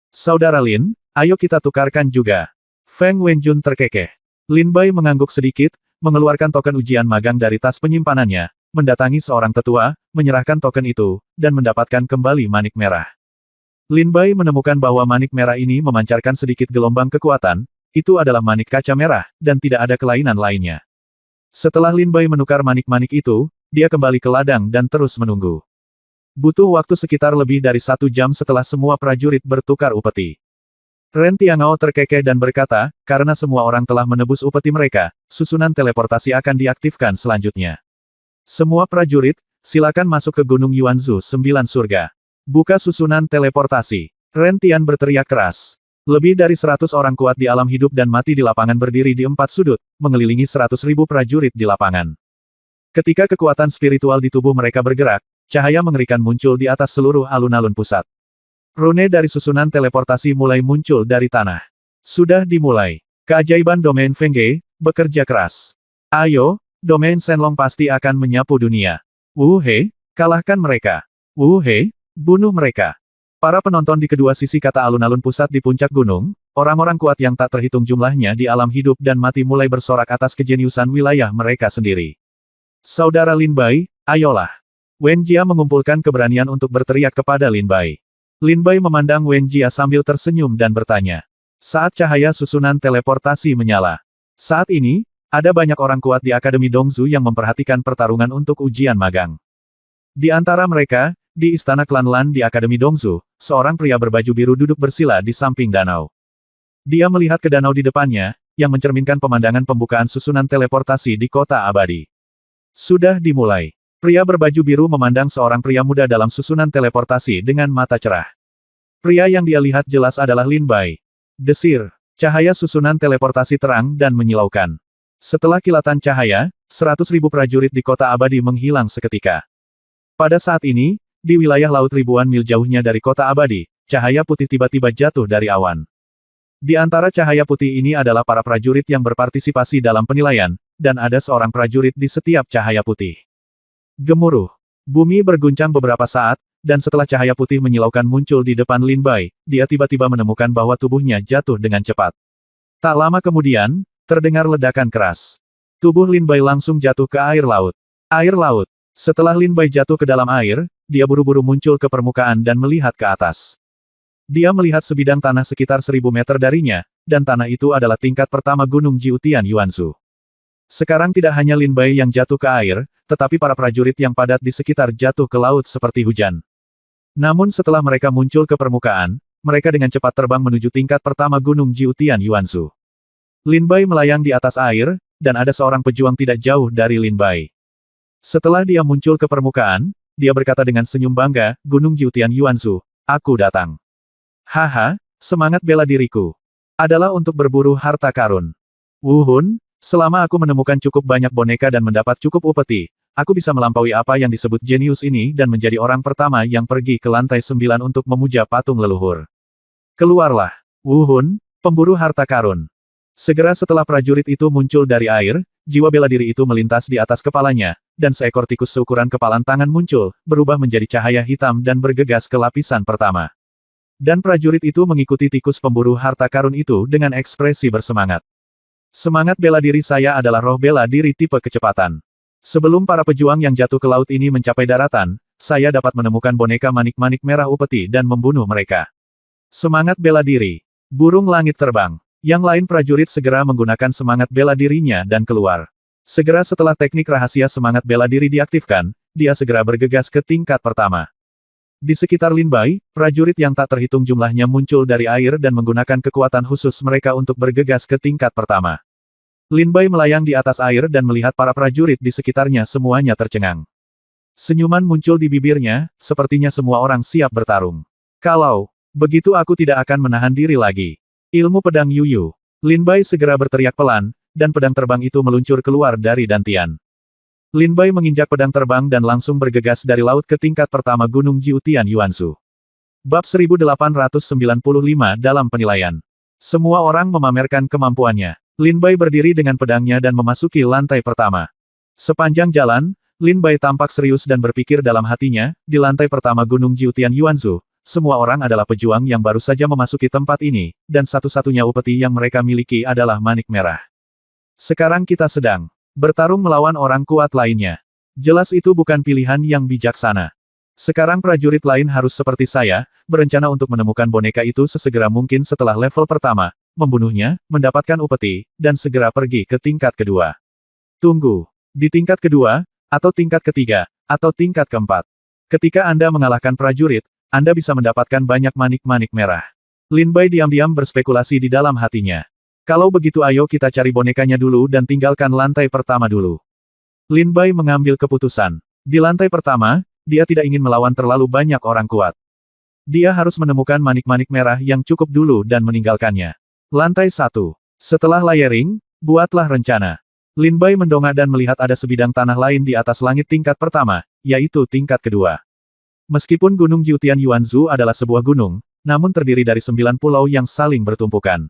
Saudara Lin, ayo kita tukarkan juga. Feng Wenjun terkekeh. Lin Bai mengangguk sedikit, mengeluarkan token ujian magang dari tas penyimpanannya, mendatangi seorang tetua, menyerahkan token itu, dan mendapatkan kembali manik merah. Lin Bai menemukan bahwa manik merah ini memancarkan sedikit gelombang kekuatan, itu adalah manik kaca merah, dan tidak ada kelainan lainnya. Setelah Lin Bai menukar manik-manik itu, dia kembali ke ladang dan terus menunggu. Butuh waktu sekitar lebih dari 1 jam setelah semua prajurit bertukar upeti. Ren Tiangao terkekeh dan berkata, karena semua orang telah menebus upeti mereka, susunan teleportasi akan diaktifkan selanjutnya. Semua prajurit, silakan masuk ke Gunung Yuanzhu 9 surga. Buka susunan teleportasi. Ren Tian berteriak keras. Lebih dari 100 orang kuat di alam hidup dan mati di lapangan berdiri di 4 sudut, mengelilingi 100.000 prajurit di lapangan. Ketika kekuatan spiritual di tubuh mereka bergerak, cahaya mengerikan muncul di atas seluruh alun-alun pusat. Rune dari susunan teleportasi mulai muncul dari tanah. Sudah dimulai. Keajaiban domain Fengge, bekerja keras. Ayo, domain Shenlong pasti akan menyapu dunia. Wu He, kalahkan mereka. Wu He, bunuh mereka. Para penonton di kedua sisi kata alun-alun pusat di puncak gunung, orang-orang kuat yang tak terhitung jumlahnya di alam hidup dan mati mulai bersorak atas kejeniusan wilayah mereka sendiri. Saudara Lin Bai, ayolah. Wen Jia mengumpulkan keberanian untuk berteriak kepada Lin Bai. Lin Bai memandang Wen Jia sambil tersenyum dan bertanya. Saat cahaya susunan teleportasi menyala. Saat ini, ada banyak orang kuat di Akademi Dongzu yang memperhatikan pertarungan untuk ujian magang. Di antara mereka, di Istana Klan Lan di Akademi Dongzu, seorang pria berbaju biru duduk bersila di samping danau. Dia melihat ke danau di depannya, yang mencerminkan pemandangan pembukaan susunan teleportasi di kota abadi. Sudah dimulai. Pria berbaju biru memandang seorang pria muda dalam susunan teleportasi dengan mata cerah. Pria yang dia lihat jelas adalah Lin Bai. Desir. Cahaya susunan teleportasi terang dan menyilaukan. Setelah kilatan cahaya, 100.000 prajurit di kota abadi menghilang seketika. Pada saat ini, di wilayah laut ribuan mil jauhnya dari kota abadi, cahaya putih tiba-tiba jatuh dari awan. Di antara cahaya putih ini adalah para prajurit yang berpartisipasi dalam penilaian, dan ada seorang prajurit di setiap cahaya putih. Gemuruh. Bumi berguncang beberapa saat, dan setelah cahaya putih menyilaukan muncul di depan Lin Bai, dia tiba-tiba menemukan bahwa tubuhnya jatuh dengan cepat. Tak lama kemudian, terdengar ledakan keras. Tubuh Lin Bai langsung jatuh ke air laut. Air laut. Setelah Lin Bai jatuh ke dalam air, dia buru-buru muncul ke permukaan dan melihat ke atas. Dia melihat sebidang tanah sekitar 1000 meter darinya, dan tanah itu adalah tingkat pertama Gunung Jiutian Yuanzhu. Sekarang tidak hanya Lin Bai yang jatuh ke air, tetapi para prajurit yang padat di sekitar jatuh ke laut seperti hujan. Namun setelah mereka muncul ke permukaan, mereka dengan cepat terbang menuju tingkat pertama Gunung Jiutian Yuanzhu. Lin Bai melayang di atas air, dan ada seorang pejuang tidak jauh dari Lin Bai. Setelah dia muncul ke permukaan, dia berkata dengan senyum bangga, Gunung Jiutian Yuanzu, aku datang. Haha, semangat bela diriku adalah untuk berburu harta karun. Wu Hun, selama aku menemukan cukup banyak boneka dan mendapat cukup upeti, aku bisa melampaui apa yang disebut jenius ini dan menjadi orang pertama yang pergi ke lantai 9 untuk memuja patung leluhur. Keluarlah, Wu Hun, pemburu harta karun. Segera setelah prajurit itu muncul dari air, jiwa bela diri itu melintas di atas kepalanya, dan seekor tikus seukuran kepalan tangan muncul, berubah menjadi cahaya hitam dan bergegas ke lapisan pertama. Dan prajurit itu mengikuti tikus pemburu harta karun itu dengan ekspresi bersemangat. Semangat bela diri saya adalah roh bela diri tipe kecepatan. Sebelum para pejuang yang jatuh ke laut ini mencapai daratan, saya dapat menemukan boneka manik-manik merah upeti dan membunuh mereka. Semangat bela diri. Burung langit terbang. Yang lain prajurit segera menggunakan semangat bela dirinya dan keluar. Segera setelah teknik rahasia semangat bela diri diaktifkan, dia segera bergegas ke tingkat pertama. Di sekitar Lin Bai, prajurit yang tak terhitung jumlahnya muncul dari air dan menggunakan kekuatan khusus mereka untuk bergegas ke tingkat pertama. Lin Bai melayang di atas air dan melihat para prajurit di sekitarnya semuanya tercengang. Senyuman muncul di bibirnya, sepertinya semua orang siap bertarung. Kalau begitu aku tidak akan menahan diri lagi. Ilmu pedang Yuyu. Lin Bai segera berteriak pelan, dan pedang terbang itu meluncur keluar dari dantian. Lin Bai menginjak pedang terbang dan langsung bergegas dari laut ke tingkat pertama Gunung Jiutian Yuanzu. Bab 1895 dalam penilaian. Semua orang memamerkan kemampuannya. Lin Bai berdiri dengan pedangnya dan memasuki lantai pertama. Sepanjang jalan, Lin Bai tampak serius dan berpikir dalam hatinya, di lantai pertama Gunung Jiutian Yuanzu, semua orang adalah pejuang yang baru saja memasuki tempat ini, dan satu-satunya upeti yang mereka miliki adalah manik merah. Sekarang kita sedang bertarung melawan orang kuat lainnya. Jelas itu bukan pilihan yang bijaksana. Sekarang prajurit lain harus seperti saya, berencana untuk menemukan boneka itu sesegera mungkin setelah level pertama, membunuhnya, mendapatkan upeti, dan segera pergi ke tingkat kedua. Tunggu. Di tingkat kedua, atau tingkat ketiga, atau tingkat keempat. Ketika Anda mengalahkan prajurit, Anda bisa mendapatkan banyak manik-manik merah. Lin Bai diam-diam berspekulasi di dalam hatinya. Kalau begitu ayo kita cari bonekanya dulu dan tinggalkan lantai pertama dulu. Lin Bai mengambil keputusan. Di lantai pertama, dia tidak ingin melawan terlalu banyak orang kuat. Dia harus menemukan manik-manik merah yang cukup dulu dan meninggalkannya. Lantai 1. Setelah layering, buatlah rencana. Lin Bai mendongak dan melihat ada sebidang tanah lain di atas langit tingkat pertama, yaitu tingkat kedua. Meskipun Gunung Jiutian Yuanzu adalah sebuah gunung, namun terdiri dari 9 pulau yang saling bertumpukan.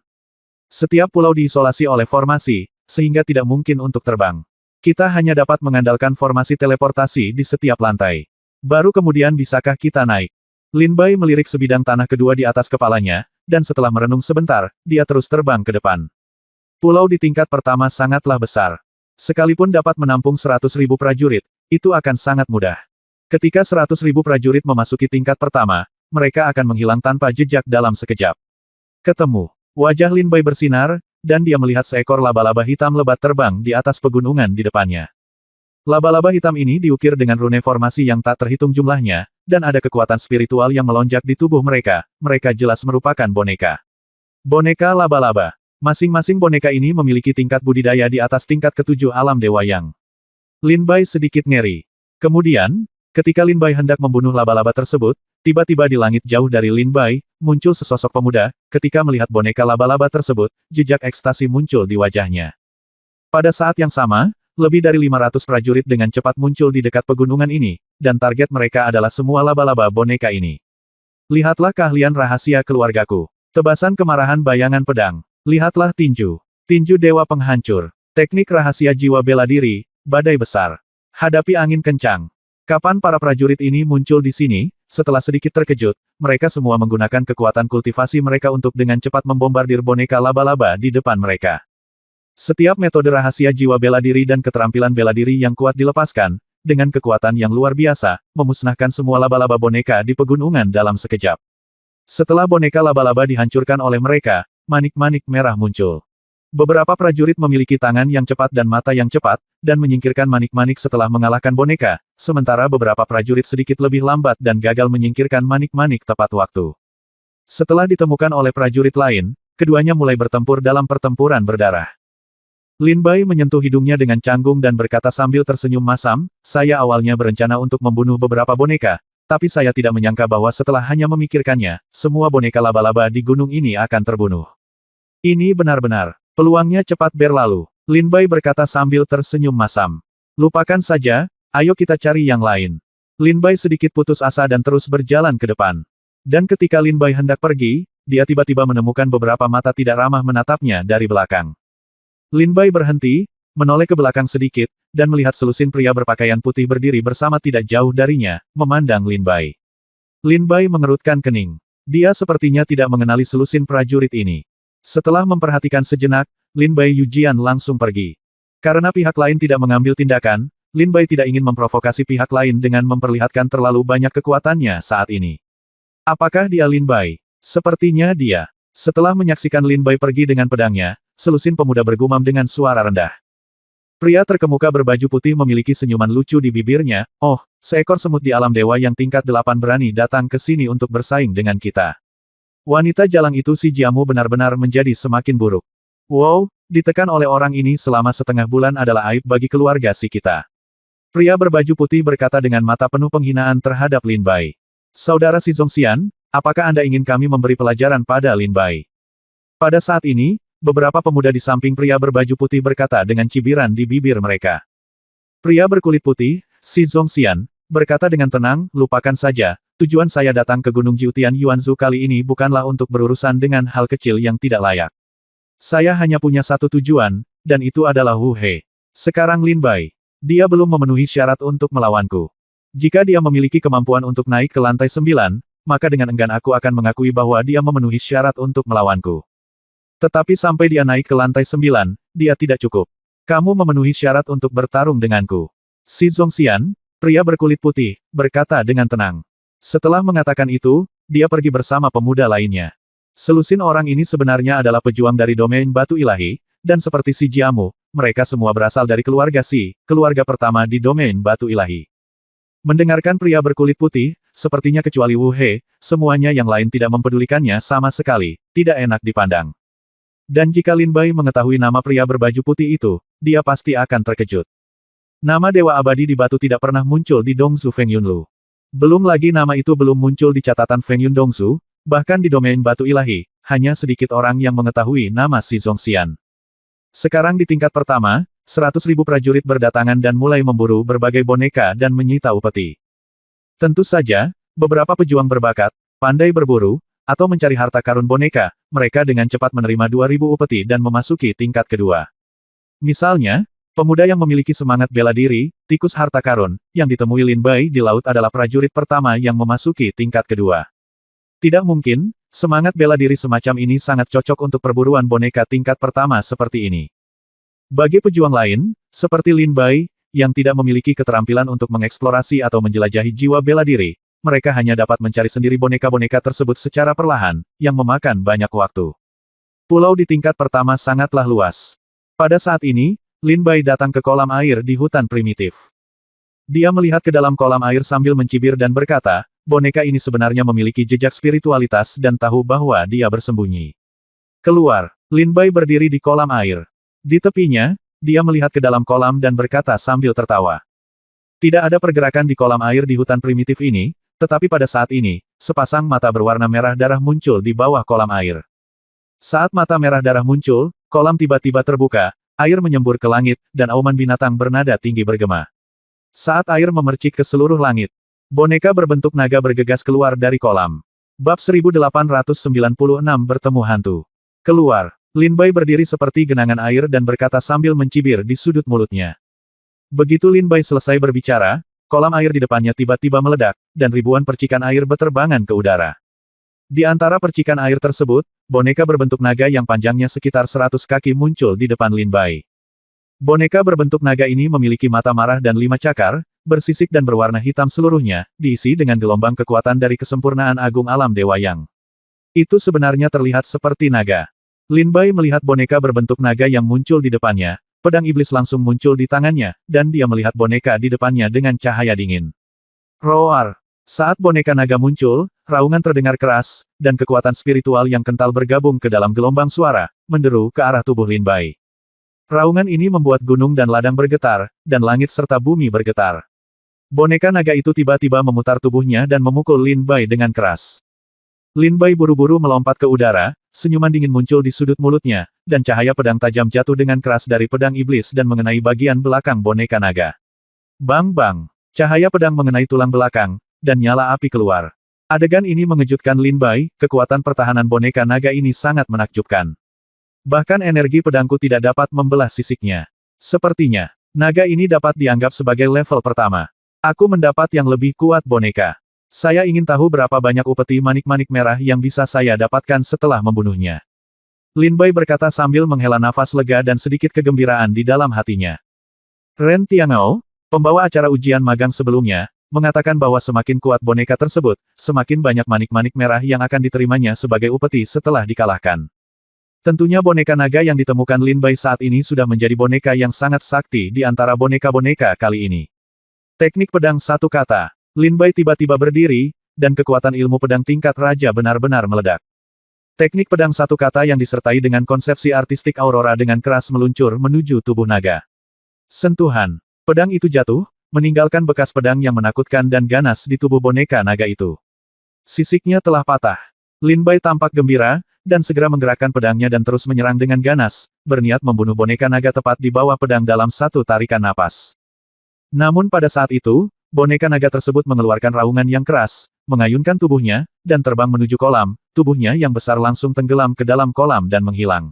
Setiap pulau diisolasi oleh formasi, sehingga tidak mungkin untuk terbang. Kita hanya dapat mengandalkan formasi teleportasi di setiap lantai. Baru kemudian bisakah kita naik? Lin Bai melirik sebidang tanah kedua di atas kepalanya, dan setelah merenung sebentar, dia terus terbang ke depan. Pulau di tingkat pertama sangatlah besar. Sekalipun dapat menampung 100.000 prajurit, itu akan sangat mudah. Ketika 100.000 prajurit memasuki tingkat pertama, mereka akan menghilang tanpa jejak dalam sekejap. Ketemu. Wajah Lin Bai bersinar, dan dia melihat seekor laba-laba hitam lebat terbang di atas pegunungan di depannya. Laba-laba hitam ini diukir dengan rune formasi yang tak terhitung jumlahnya, dan ada kekuatan spiritual yang melonjak di tubuh mereka, mereka jelas merupakan boneka. Boneka laba-laba. Masing-masing boneka ini memiliki tingkat budidaya di atas tingkat ketujuh alam Dewa Yang. Lin Bai sedikit ngeri. Kemudian, ketika Lin Bai hendak membunuh laba-laba tersebut, tiba-tiba di langit jauh dari Lin Bai, muncul sesosok pemuda, ketika melihat boneka laba-laba tersebut, jejak ekstasi muncul di wajahnya. Pada saat yang sama, lebih dari 500 prajurit dengan cepat muncul di dekat pegunungan ini, dan target mereka adalah semua laba-laba boneka ini. Lihatlah keahlian rahasia keluargaku. Tebasan kemarahan bayangan pedang. Lihatlah tinju. Tinju dewa penghancur. Teknik rahasia jiwa bela diri, badai besar. Hadapi angin kencang. Kapan para prajurit ini muncul di sini? Setelah sedikit terkejut, mereka semua menggunakan kekuatan kultivasi mereka untuk dengan cepat membombardir boneka laba-laba di depan mereka. Setiap metode rahasia jiwa bela diri dan keterampilan bela diri yang kuat dilepaskan, dengan kekuatan yang luar biasa, memusnahkan semua laba-laba boneka di pegunungan dalam sekejap. Setelah boneka laba-laba dihancurkan oleh mereka, manik-manik merah muncul. Beberapa prajurit memiliki tangan yang cepat dan mata yang cepat, dan menyingkirkan manik-manik setelah mengalahkan boneka, sementara beberapa prajurit sedikit lebih lambat dan gagal menyingkirkan manik-manik tepat waktu. Setelah ditemukan oleh prajurit lain, keduanya mulai bertempur dalam pertempuran berdarah. Lin Bai menyentuh hidungnya dengan canggung dan berkata sambil tersenyum masam, saya awalnya berencana untuk membunuh beberapa boneka, tapi saya tidak menyangka bahwa setelah hanya memikirkannya, semua boneka laba-laba di gunung ini akan terbunuh. Ini benar-benar, peluangnya cepat berlalu. Lin Bai berkata sambil tersenyum masam. Lupakan saja, ayo kita cari yang lain. Lin Bai sedikit putus asa dan terus berjalan ke depan. Dan ketika Lin Bai hendak pergi, dia tiba-tiba menemukan beberapa mata tidak ramah menatapnya dari belakang. Lin Bai berhenti, menoleh ke belakang sedikit, dan melihat selusin pria berpakaian putih berdiri bersama tidak jauh darinya, memandang Lin Bai. Lin Bai mengerutkan kening. Dia sepertinya tidak mengenali selusin prajurit ini. Setelah memperhatikan sejenak, Lin Bai Yujian langsung pergi. Karena pihak lain tidak mengambil tindakan, Lin Bai tidak ingin memprovokasi pihak lain dengan memperlihatkan terlalu banyak kekuatannya saat ini. Apakah dia Lin Bai? Sepertinya dia. Setelah menyaksikan Lin Bai pergi dengan pedangnya, selusin pemuda bergumam dengan suara rendah. Pria terkemuka berbaju putih memiliki senyuman lucu di bibirnya, oh, seekor semut di alam dewa yang tingkat 8 berani datang ke sini untuk bersaing dengan kita. Wanita jalang itu si Jiamu benar-benar menjadi semakin buruk. Wow, ditekan oleh orang ini selama setengah bulan adalah aib bagi keluarga si kita. Pria berbaju putih berkata dengan mata penuh penghinaan terhadap Lin Bai. Saudara Si Zongxian, apakah Anda ingin kami memberi pelajaran pada Lin Bai? Pada saat ini, beberapa pemuda di samping pria berbaju putih berkata dengan cibiran di bibir mereka. Pria berkulit putih, Si Zongxian, berkata dengan tenang, lupakan saja, tujuan saya datang ke Gunung Jiutian Yuanzhu kali ini bukanlah untuk berurusan dengan hal kecil yang tidak layak. Saya hanya punya satu tujuan, dan itu adalah Wu He. Sekarang Lin Bai. Dia belum memenuhi syarat untuk melawanku. Jika dia memiliki kemampuan untuk naik ke lantai 9, maka dengan enggan aku akan mengakui bahwa dia memenuhi syarat untuk melawanku. Tetapi sampai dia naik ke lantai 9, dia tidak cukup. Kamu memenuhi syarat untuk bertarung denganku. Si Zongxian, pria berkulit putih, berkata dengan tenang. Setelah mengatakan itu, dia pergi bersama pemuda lainnya. Selusin orang ini sebenarnya adalah pejuang dari domain batu ilahi, dan seperti si Jiamu, mereka semua berasal dari keluarga Si, keluarga pertama di domain batu ilahi. Mendengarkan pria berkulit putih, sepertinya kecuali Wu He, semuanya yang lain tidak mempedulikannya sama sekali, tidak enak dipandang. Dan jika Lin Bai mengetahui nama pria berbaju putih itu, dia pasti akan terkejut. Nama Dewa Abadi di batu tidak pernah muncul di Dongzu Feng Yunlu. Belum lagi nama itu belum muncul di catatan Feng Yun Dongzu, bahkan di domain batu ilahi, hanya sedikit orang yang mengetahui nama Si Zongxian. Sekarang di tingkat pertama, 100.000 prajurit berdatangan dan mulai memburu berbagai boneka dan menyita upeti. Tentu saja, beberapa pejuang berbakat, pandai berburu, atau mencari harta karun boneka, mereka dengan cepat menerima 2.000 upeti dan memasuki tingkat kedua. Misalnya, pemuda yang memiliki semangat bela diri, tikus harta karun, yang ditemui Lin Bai di laut adalah prajurit pertama yang memasuki tingkat kedua. Tidak mungkin, semangat bela diri semacam ini sangat cocok untuk perburuan boneka tingkat pertama seperti ini. Bagi pejuang lain, seperti Lin Bai, yang tidak memiliki keterampilan untuk mengeksplorasi atau menjelajahi jiwa bela diri, mereka hanya dapat mencari sendiri boneka-boneka tersebut secara perlahan, yang memakan banyak waktu. Pulau di tingkat pertama sangatlah luas. Pada saat ini, Lin Bai datang ke kolam air di hutan primitif. Dia melihat ke dalam kolam air sambil mencibir dan berkata, boneka ini sebenarnya memiliki jejak spiritualitas dan tahu bahwa dia bersembunyi. Keluar, Lin Bai berdiri di kolam air. Di tepinya, dia melihat ke dalam kolam dan berkata sambil tertawa. Tidak ada pergerakan di kolam air di hutan primitif ini, tetapi pada saat ini, sepasang mata berwarna merah darah muncul di bawah kolam air. Saat mata merah darah muncul, kolam tiba-tiba terbuka, air menyembur ke langit, dan auman binatang bernada tinggi bergema. Saat air memercik ke seluruh langit, boneka berbentuk naga bergegas keluar dari kolam. Bab 1896 bertemu hantu. Keluar. Lin Bai berdiri seperti genangan air dan berkata sambil mencibir di sudut mulutnya. Begitu Lin Bai selesai berbicara, kolam air di depannya tiba-tiba meledak, dan ribuan percikan air beterbangan ke udara. Di antara percikan air tersebut, boneka berbentuk naga yang panjangnya sekitar 100 kaki muncul di depan Lin Bai. Boneka berbentuk naga ini memiliki mata marah dan 5 cakar, bersisik dan berwarna hitam seluruhnya, diisi dengan gelombang kekuatan dari kesempurnaan agung alam Dewa Yang. Itu sebenarnya terlihat seperti naga. Lin Bai melihat boneka berbentuk naga yang muncul di depannya, pedang iblis langsung muncul di tangannya, dan dia melihat boneka di depannya dengan cahaya dingin. Roar! Saat boneka naga muncul, raungan terdengar keras, dan kekuatan spiritual yang kental bergabung ke dalam gelombang suara, menderu ke arah tubuh Lin Bai. Raungan ini membuat gunung dan ladang bergetar, dan langit serta bumi bergetar. Boneka naga itu tiba-tiba memutar tubuhnya dan memukul Lin Bai dengan keras. Lin Bai buru-buru melompat ke udara, senyuman dingin muncul di sudut mulutnya, dan cahaya pedang tajam jatuh dengan keras dari pedang iblis dan mengenai bagian belakang boneka naga. Bang-bang! Cahaya pedang mengenai tulang belakang, dan nyala api keluar. Adegan ini mengejutkan Lin Bai, kekuatan pertahanan boneka naga ini sangat menakjubkan. Bahkan energi pedangku tidak dapat membelah sisiknya. Sepertinya, naga ini dapat dianggap sebagai level pertama. Aku mendapat yang lebih kuat boneka. Saya ingin tahu berapa banyak upeti manik-manik merah yang bisa saya dapatkan setelah membunuhnya. Lin Bai berkata sambil menghela nafas lega dan sedikit kegembiraan di dalam hatinya. Ren Tiangao, pembawa acara ujian magang sebelumnya, mengatakan bahwa semakin kuat boneka tersebut, semakin banyak manik-manik merah yang akan diterimanya sebagai upeti setelah dikalahkan. Tentunya boneka naga yang ditemukan Lin Bai saat ini sudah menjadi boneka yang sangat sakti di antara boneka-boneka kali ini. Teknik pedang satu kata. Lin Bai tiba-tiba berdiri, dan kekuatan ilmu pedang tingkat raja benar-benar meledak. Teknik pedang satu kata yang disertai dengan konsepsi artistik aurora dengan keras meluncur menuju tubuh naga. Sentuhan. Pedang itu jatuh, meninggalkan bekas pedang yang menakutkan dan ganas di tubuh boneka naga itu. Sisiknya telah patah. Lin Bai tampak gembira, dan segera menggerakkan pedangnya dan terus menyerang dengan ganas, berniat membunuh boneka naga tepat di bawah pedang dalam satu tarikan napas. Namun pada saat itu, boneka naga tersebut mengeluarkan raungan yang keras, mengayunkan tubuhnya, dan terbang menuju kolam, tubuhnya yang besar langsung tenggelam ke dalam kolam dan menghilang.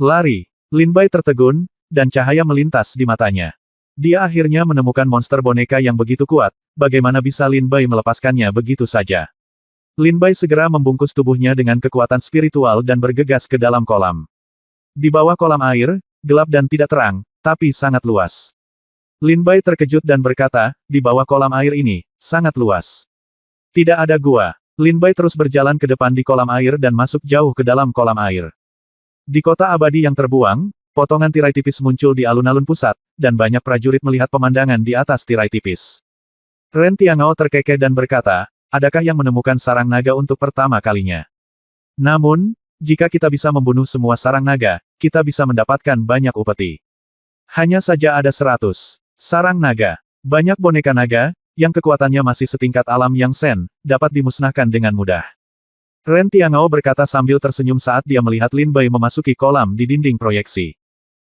Lari! Lin Bai tertegun, dan cahaya melintas di matanya. Dia akhirnya menemukan monster boneka yang begitu kuat, bagaimana bisa Lin Bai melepaskannya begitu saja. Lin Bai segera membungkus tubuhnya dengan kekuatan spiritual dan bergegas ke dalam kolam. Di bawah kolam air, gelap dan tidak terang, tapi sangat luas. Lin Bai terkejut dan berkata, di bawah kolam air ini, sangat luas. Tidak ada gua. Lin Bai terus berjalan ke depan di kolam air dan masuk jauh ke dalam kolam air. Di kota abadi yang terbuang, potongan tirai tipis muncul di alun-alun pusat, dan banyak prajurit melihat pemandangan di atas tirai tipis. Ren Tiangao terkekeh dan berkata, adakah yang menemukan sarang naga untuk pertama kalinya? Namun, jika kita bisa membunuh semua sarang naga, kita bisa mendapatkan banyak upeti. Hanya saja ada 100 sarang naga. Banyak boneka naga, yang kekuatannya masih setingkat alam Yang Shen, dapat dimusnahkan dengan mudah. Ren Tiangao berkata sambil tersenyum saat dia melihat Lin Bai memasuki kolam di dinding proyeksi.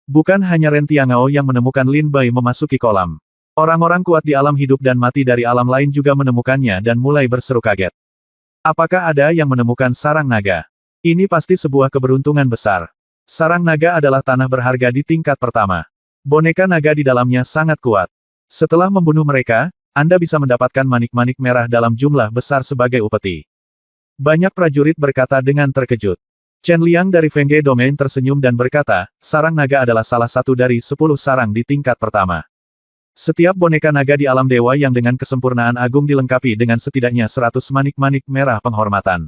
Bukan hanya Ren Tiangao yang menemukan Lin Bai memasuki kolam. Orang-orang kuat di alam hidup dan mati dari alam lain juga menemukannya dan mulai berseru kaget. Apakah ada yang menemukan sarang naga? Ini pasti sebuah keberuntungan besar. Sarang naga adalah tanah berharga di tingkat pertama. Boneka naga di dalamnya sangat kuat. Setelah membunuh mereka, Anda bisa mendapatkan manik-manik merah dalam jumlah besar sebagai upeti. Banyak prajurit berkata dengan terkejut. Chen Liang dari Fengge Domain tersenyum dan berkata, sarang naga adalah salah satu dari 10 sarang di tingkat pertama. Setiap boneka naga di alam dewa yang dengan kesempurnaan agung dilengkapi dengan setidaknya 100 manik-manik merah penghormatan.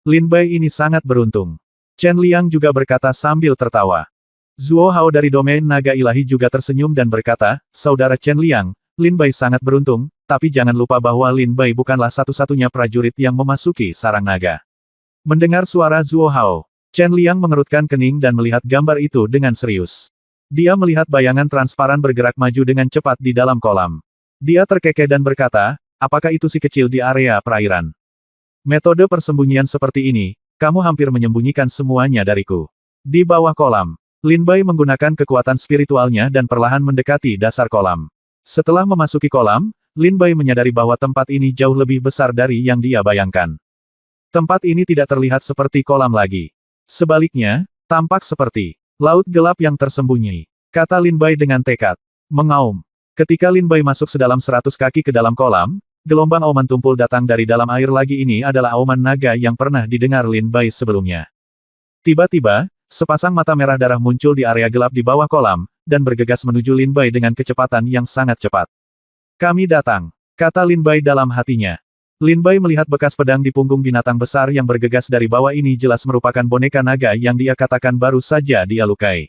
Lin Bai ini sangat beruntung. Chen Liang juga berkata sambil tertawa. Zuo Hao dari domain naga ilahi juga tersenyum dan berkata, saudara Chen Liang, Lin Bai sangat beruntung, tapi jangan lupa bahwa Lin Bai bukanlah satu-satunya prajurit yang memasuki sarang naga. Mendengar suara Zuo Hao, Chen Liang mengerutkan kening dan melihat gambar itu dengan serius. Dia melihat bayangan transparan bergerak maju dengan cepat di dalam kolam. Dia terkekeh dan berkata, apakah itu si kecil di area perairan? Metode persembunyian seperti ini, kamu hampir menyembunyikan semuanya dariku. Di bawah kolam, Lin Bai menggunakan kekuatan spiritualnya dan perlahan mendekati dasar kolam. Setelah memasuki kolam, Lin Bai menyadari bahwa tempat ini jauh lebih besar dari yang dia bayangkan. Tempat ini tidak terlihat seperti kolam lagi. Sebaliknya, tampak seperti laut gelap yang tersembunyi, kata Lin Bai dengan tekad. Mengaum. Ketika Lin Bai masuk sedalam 100 kaki ke dalam kolam, gelombang auman tumpul datang dari dalam air lagi. Ini adalah auman naga yang pernah didengar Lin Bai sebelumnya. Tiba-tiba, sepasang mata merah darah muncul di area gelap di bawah kolam, dan bergegas menuju Lin Bai dengan kecepatan yang sangat cepat. Kami datang, kata Lin Bai dalam hatinya. Lin Bai melihat bekas pedang di punggung binatang besar yang bergegas dari bawah. Ini jelas merupakan boneka naga yang dia katakan baru saja dia lukai.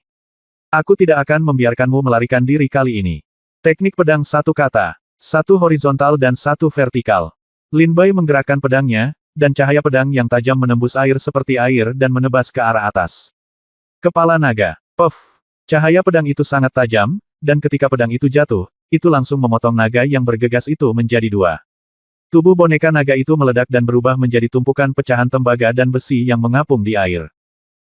Aku tidak akan membiarkanmu melarikan diri kali ini. Teknik pedang satu kata, satu horizontal dan satu vertikal. Lin Bai menggerakkan pedangnya, dan cahaya pedang yang tajam menembus air seperti air dan menebas ke arah atas. Kepala naga, puff. Cahaya pedang itu sangat tajam, dan ketika pedang itu jatuh, itu langsung memotong naga yang bergegas itu menjadi dua. Tubuh boneka naga itu meledak dan berubah menjadi tumpukan pecahan tembaga dan besi yang mengapung di air.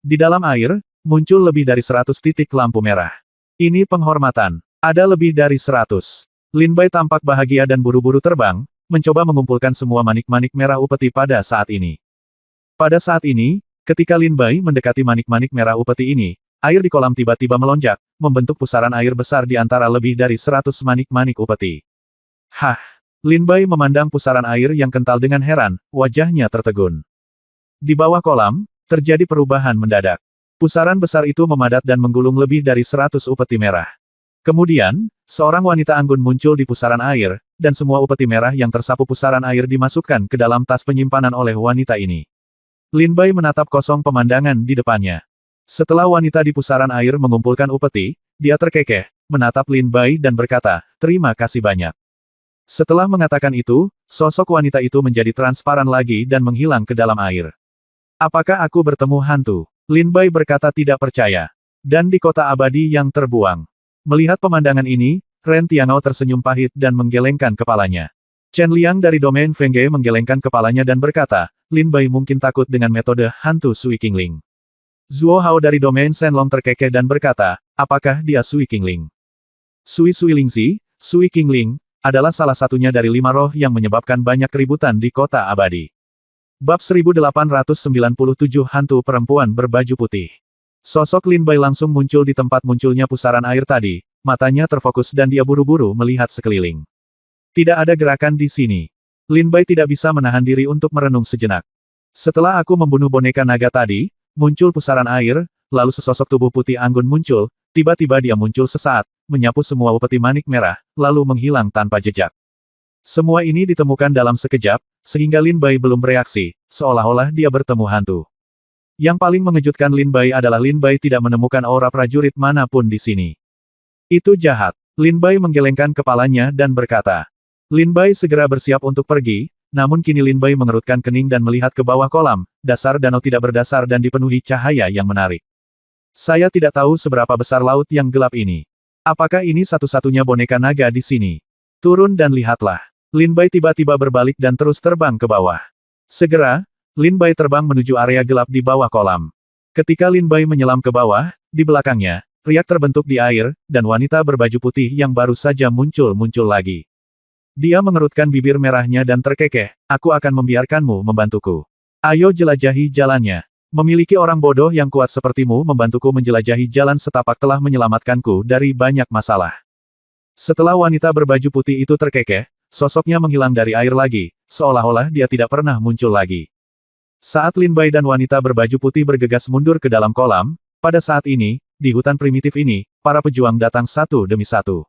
Di dalam air, muncul lebih dari 100 titik lampu merah. Ini penghormatan. Ada lebih dari 100. Lin Bai tampak bahagia dan buru-buru terbang, mencoba mengumpulkan semua manik-manik merah upeti pada saat ini. Pada saat ini, ketika Lin Bai mendekati manik-manik merah upeti ini, air di kolam tiba-tiba melonjak, membentuk pusaran air besar di antara lebih dari 100 manik-manik upeti. Hah! Lin Bai memandang pusaran air yang kental dengan heran, wajahnya tertegun. Di bawah kolam, terjadi perubahan mendadak. Pusaran besar itu memadat dan menggulung lebih dari 100 upeti merah. Kemudian, seorang wanita anggun muncul di pusaran air, dan semua upeti merah yang tersapu pusaran air dimasukkan ke dalam tas penyimpanan oleh wanita ini. Lin Bai menatap kosong pemandangan di depannya. Setelah wanita di pusaran air mengumpulkan upeti, dia terkekeh, menatap Lin Bai dan berkata, "Terima kasih banyak." Setelah mengatakan itu, sosok wanita itu menjadi transparan lagi dan menghilang ke dalam air. "Apakah aku bertemu hantu?" Lin Bai berkata tidak percaya. "Dan di kota abadi yang terbuang." Melihat pemandangan ini, Ren Tiangao tersenyum pahit dan menggelengkan kepalanya. Chen Liang dari domain Feng Ge menggelengkan kepalanya dan berkata, "Lin Bai mungkin takut dengan metode hantu Sui Qingling." Zuo Hao dari domain Shenlong terkekeh dan berkata, "Apakah dia Sui Qingling?" Sui Lingxi, Sui Qingling, adalah salah satunya dari 5 roh yang menyebabkan banyak keributan di kota abadi. Bab 1897 Hantu Perempuan Berbaju Putih. Sosok Lin Bai langsung muncul di tempat munculnya pusaran air tadi, matanya terfokus dan dia buru-buru melihat sekeliling. Tidak ada gerakan di sini. Lin Bai tidak bisa menahan diri untuk merenung sejenak. Setelah aku membunuh boneka naga tadi, muncul pusaran air, lalu sesosok tubuh putih anggun muncul, tiba-tiba dia muncul sesaat, menyapu semua upeti manik merah, lalu menghilang tanpa jejak. Semua ini ditemukan dalam sekejap, sehingga Lin Bai belum bereaksi, seolah-olah dia bertemu hantu. Yang paling mengejutkan Lin Bai adalah Lin Bai tidak menemukan aura prajurit manapun di sini. Itu jahat. Lin Bai menggelengkan kepalanya dan berkata. Lin Bai segera bersiap untuk pergi, namun kini Lin Bai mengerutkan kening dan melihat ke bawah kolam, dasar danau tidak berdasar dan dipenuhi cahaya yang menarik. Saya tidak tahu seberapa besar laut yang gelap ini. Apakah ini satu-satunya boneka naga di sini? Turun dan lihatlah. Lin Bai tiba-tiba berbalik dan terus terbang ke bawah. Segera, Lin Bai terbang menuju area gelap di bawah kolam. Ketika Lin Bai menyelam ke bawah, di belakangnya, riak terbentuk di air, dan wanita berbaju putih yang baru saja muncul lagi. Dia mengerutkan bibir merahnya dan terkekeh, "Aku akan membiarkanmu membantuku. Ayo jelajahi jalannya. Memiliki orang bodoh yang kuat sepertimu membantuku menjelajahi jalan setapak telah menyelamatkanku dari banyak masalah." Setelah wanita berbaju putih itu terkekeh, sosoknya menghilang dari air lagi, seolah-olah dia tidak pernah muncul lagi. Saat Lin Bai dan wanita berbaju putih bergegas mundur ke dalam kolam, pada saat ini, di hutan primitif ini, para pejuang datang satu demi satu.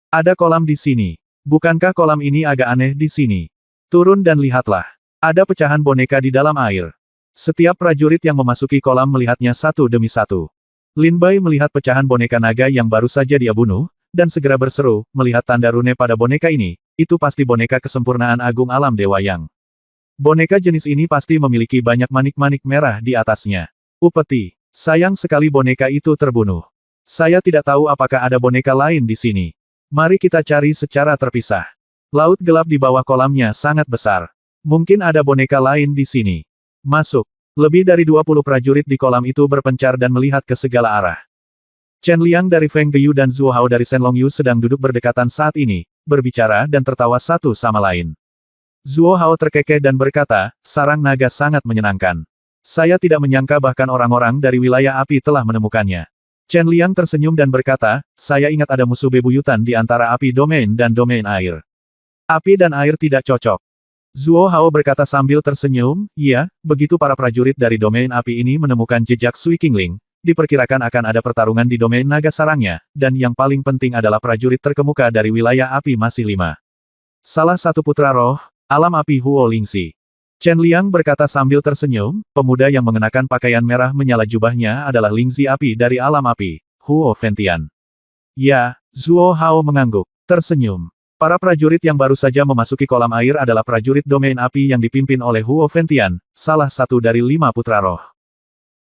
"Ada kolam di sini. Bukankah kolam ini agak aneh di sini? Turun dan lihatlah. Ada pecahan boneka di dalam air." Setiap prajurit yang memasuki kolam melihatnya satu demi satu. Lin Bai melihat pecahan boneka naga yang baru saja dia bunuh, dan segera berseru, melihat tanda rune pada boneka ini, "Itu pasti boneka kesempurnaan agung alam Dewa Yang. Boneka jenis ini pasti memiliki banyak manik-manik merah di atasnya. Upeti. Sayang sekali boneka itu terbunuh. Saya tidak tahu apakah ada boneka lain di sini. Mari kita cari secara terpisah." Laut gelap di bawah kolamnya sangat besar. Mungkin ada boneka lain di sini. Masuk. Lebih dari 20 prajurit di kolam itu berpencar dan melihat ke segala arah. Chen Liang dari Feng Geyu dan Zuo Hao dari Shenlong Yu sedang duduk berdekatan saat ini, berbicara dan tertawa satu sama lain. Zuo Hao terkekeh dan berkata, "Sarang naga sangat menyenangkan. Saya tidak menyangka bahkan orang-orang dari wilayah api telah menemukannya." Chen Liang tersenyum dan berkata, "Saya ingat ada musuh bebuyutan di antara api domain dan domain air. Api dan air tidak cocok." Zuo Hao berkata sambil tersenyum, "Iya, begitu para prajurit dari domain api ini menemukan jejak Sui Qingling, diperkirakan akan ada pertarungan di domain naga sarangnya, dan yang paling penting adalah prajurit terkemuka dari wilayah api masih 5. Salah satu putra roh, alam api Huo Lingxi." Chen Liang berkata sambil tersenyum, pemuda yang mengenakan pakaian merah menyala jubahnya adalah Lingxi api dari alam api, Huo Fentian. "Ya," Zuo Hao mengangguk, tersenyum. Para prajurit yang baru saja memasuki kolam air adalah prajurit domain api yang dipimpin oleh Huo Fentian, salah satu dari 5 putra roh.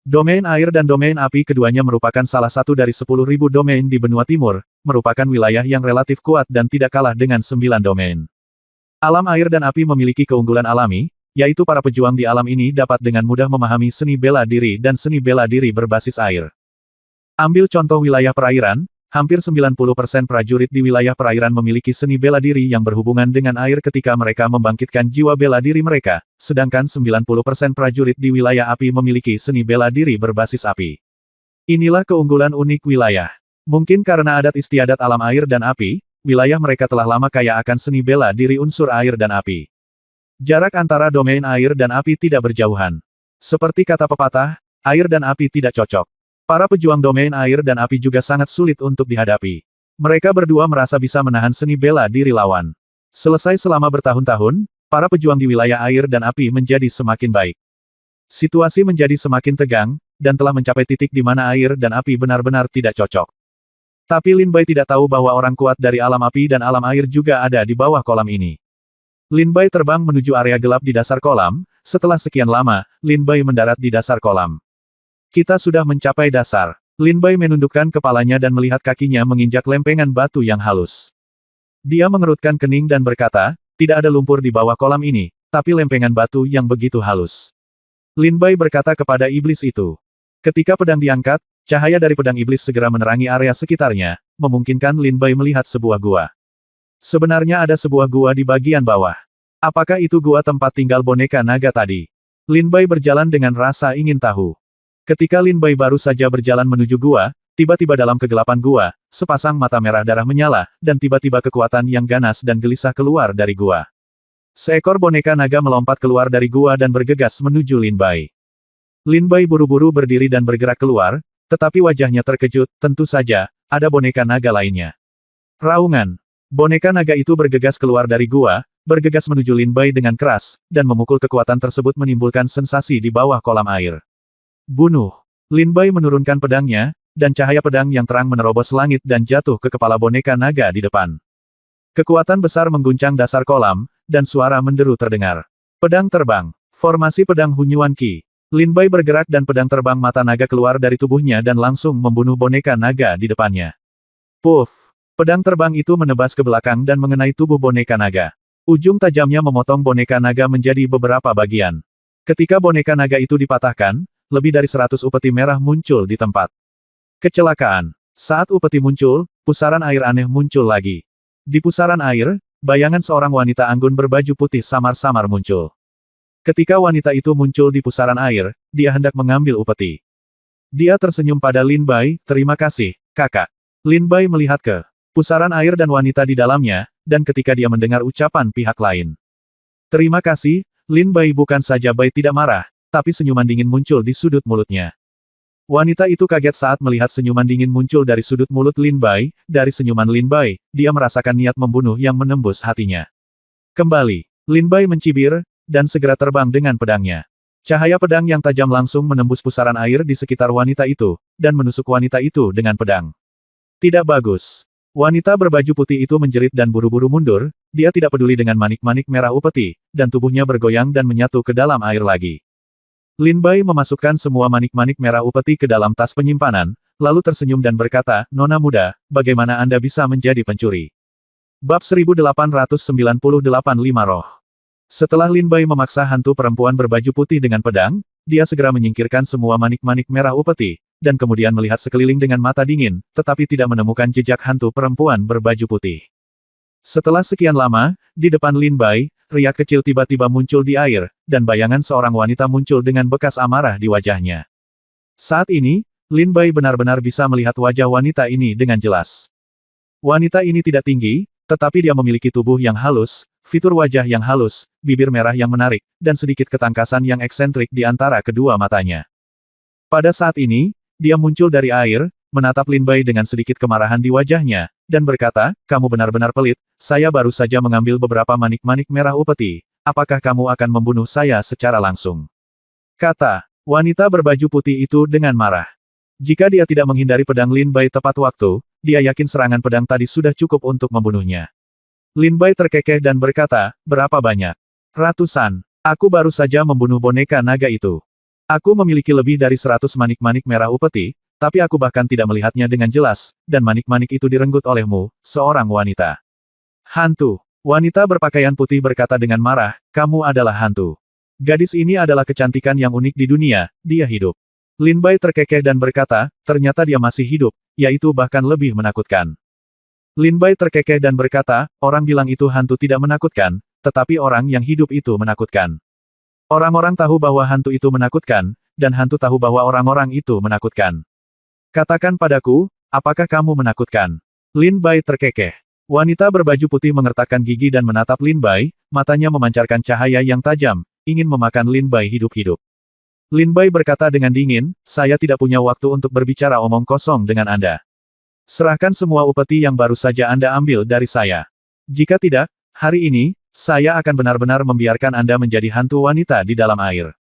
Domain air dan domain api keduanya merupakan salah satu dari 10.000 domain di benua timur, merupakan wilayah yang relatif kuat dan tidak kalah dengan 9 domain. Alam air dan api memiliki keunggulan alami, yaitu para pejuang di alam ini dapat dengan mudah memahami seni bela diri dan seni bela diri berbasis air. Ambil contoh wilayah perairan, hampir 90% prajurit di wilayah perairan memiliki seni bela diri yang berhubungan dengan air ketika mereka membangkitkan jiwa bela diri mereka, sedangkan 90% prajurit di wilayah api memiliki seni bela diri berbasis api. Inilah keunggulan unik wilayah. Mungkin karena adat istiadat alam air dan api, wilayah mereka telah lama kaya akan seni bela diri unsur air dan api. Jarak antara domain air dan api tidak berjauhan. Seperti kata pepatah, air dan api tidak cocok. Para pejuang domain air dan api juga sangat sulit untuk dihadapi. Mereka berdua merasa bisa menahan seni bela diri lawan. Selesai selama bertahun-tahun, para pejuang di wilayah air dan api menjadi semakin baik. Situasi menjadi semakin tegang, dan telah mencapai titik di mana air dan api benar-benar tidak cocok. Tapi Lin Bai tidak tahu bahwa orang kuat dari alam api dan alam air juga ada di bawah kolam ini. Lin Bai terbang menuju area gelap di dasar kolam. Setelah sekian lama, Lin Bai mendarat di dasar kolam. Kita sudah mencapai dasar. Lin Bai menundukkan kepalanya dan melihat kakinya menginjak lempengan batu yang halus. Dia mengerutkan kening dan berkata, tidak ada lumpur di bawah kolam ini, tapi lempengan batu yang begitu halus. Lin Bai berkata kepada iblis itu. Ketika pedang diangkat, cahaya dari pedang iblis segera menerangi area sekitarnya, memungkinkan Lin Bai melihat sebuah gua. Sebenarnya ada sebuah gua di bagian bawah. Apakah itu gua tempat tinggal boneka naga tadi? Lin Bai berjalan dengan rasa ingin tahu. Ketika Lin Bai baru saja berjalan menuju gua, tiba-tiba dalam kegelapan gua, sepasang mata merah darah menyala, dan tiba-tiba kekuatan yang ganas dan gelisah keluar dari gua. Seekor boneka naga melompat keluar dari gua dan bergegas menuju Lin Bai. Lin Bai buru-buru berdiri dan bergerak keluar, tetapi wajahnya terkejut, tentu saja, ada boneka naga lainnya. Raungan. Boneka naga itu bergegas keluar dari gua, bergegas menuju Lin Bai dengan keras, dan memukul kekuatan tersebut menimbulkan sensasi di bawah kolam air. Bunuh. Lin Bai menurunkan pedangnya, dan cahaya pedang yang terang menerobos langit dan jatuh ke kepala boneka naga di depan. Kekuatan besar mengguncang dasar kolam, dan suara menderu terdengar. Pedang terbang. Formasi pedang Hunyuan Qi. Lin Bai bergerak dan pedang terbang mata naga keluar dari tubuhnya dan langsung membunuh boneka naga di depannya. Puff. Pedang terbang itu menebas ke belakang dan mengenai tubuh boneka naga. Ujung tajamnya memotong boneka naga menjadi beberapa bagian. Ketika boneka naga itu dipatahkan, lebih dari 100 upeti merah muncul di tempat. Kecelakaan. Saat upeti muncul, pusaran air aneh muncul lagi. Di pusaran air, bayangan seorang wanita anggun berbaju putih samar-samar muncul. Ketika wanita itu muncul di pusaran air, dia hendak mengambil upeti. Dia tersenyum pada Lin Bai, terima kasih, kakak. Lin Bai melihat ke pusaran air dan wanita di dalamnya, dan ketika dia mendengar ucapan pihak lain. Terima kasih, Lin Bai bukan saja Bai tidak marah, tapi senyuman dingin muncul di sudut mulutnya. Wanita itu kaget saat melihat senyuman dingin muncul dari sudut mulut Lin Bai. Dari senyuman Lin Bai, dia merasakan niat membunuh yang menembus hatinya. Kembali, Lin Bai mencibir, dan segera terbang dengan pedangnya. Cahaya pedang yang tajam langsung menembus pusaran air di sekitar wanita itu, dan menusuk wanita itu dengan pedang. Tidak bagus. Wanita berbaju putih itu menjerit dan buru-buru mundur, dia tidak peduli dengan manik-manik merah upeti, dan tubuhnya bergoyang dan menyatu ke dalam air lagi. Lin Bai memasukkan semua manik-manik merah upeti ke dalam tas penyimpanan, lalu tersenyum dan berkata, Nona muda, bagaimana Anda bisa menjadi pencuri? Bab 1898 5 Roh. Setelah Lin Bai memaksa hantu perempuan berbaju putih dengan pedang, dia segera menyingkirkan semua manik-manik merah upeti, dan kemudian melihat sekeliling dengan mata dingin, tetapi tidak menemukan jejak hantu perempuan berbaju putih. Setelah sekian lama, di depan Lin Bai, riak kecil tiba-tiba muncul di air, dan bayangan seorang wanita muncul dengan bekas amarah di wajahnya. Saat ini, Lin Bai benar-benar bisa melihat wajah wanita ini dengan jelas. Wanita ini tidak tinggi, tetapi dia memiliki tubuh yang halus, fitur wajah yang halus, bibir merah yang menarik, dan sedikit ketangkasan yang eksentrik di antara kedua matanya. Pada saat ini, dia muncul dari air, menatap Lin Bai dengan sedikit kemarahan di wajahnya, dan berkata, kamu benar-benar pelit, saya baru saja mengambil beberapa manik-manik merah upeti, apakah kamu akan membunuh saya secara langsung? Kata wanita berbaju putih itu dengan marah. Jika dia tidak menghindari pedang Lin Bai tepat waktu, dia yakin serangan pedang tadi sudah cukup untuk membunuhnya. Lin Bai terkekeh dan berkata, berapa banyak? Ratusan. Aku baru saja membunuh boneka naga itu. Aku memiliki lebih dari 100 manik-manik merah upeti, tapi aku bahkan tidak melihatnya dengan jelas, dan manik-manik itu direnggut olehmu, seorang wanita. Hantu. Wanita berpakaian putih berkata dengan marah, kamu adalah hantu. Gadis ini adalah kecantikan yang unik di dunia, dia hidup. Lin Bai terkekeh dan berkata, ternyata dia masih hidup, yaitu bahkan lebih menakutkan. Lin Bai terkekeh dan berkata, orang bilang itu hantu tidak menakutkan, tetapi orang yang hidup itu menakutkan. Orang-orang tahu bahwa hantu itu menakutkan, dan hantu tahu bahwa orang-orang itu menakutkan. Katakan padaku, apakah kamu menakutkan? Lin Bai terkekeh. Wanita berbaju putih mengertakkan gigi dan menatap Lin Bai, matanya memancarkan cahaya yang tajam, ingin memakan Lin Bai hidup-hidup. Lin Bai berkata dengan dingin, saya tidak punya waktu untuk berbicara omong kosong dengan Anda. Serahkan semua upeti yang baru saja Anda ambil dari saya. Jika tidak, hari ini, saya akan benar-benar membiarkan Anda menjadi hantu wanita di dalam air.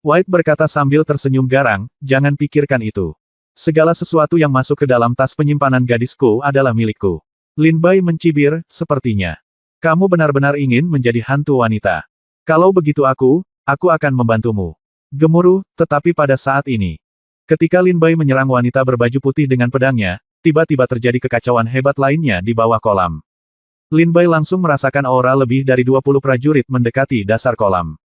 White berkata sambil tersenyum garang, jangan pikirkan itu. Segala sesuatu yang masuk ke dalam tas penyimpanan gadisku adalah milikku. Lin Bai mencibir, sepertinya. Kamu benar-benar ingin menjadi hantu wanita. Kalau begitu aku akan membantumu. Gemuruh, tetapi pada saat ini. Ketika Lin Bai menyerang wanita berbaju putih dengan pedangnya, tiba-tiba terjadi kekacauan hebat lainnya di bawah kolam. Lin Bai langsung merasakan aura lebih dari 20 prajurit mendekati dasar kolam.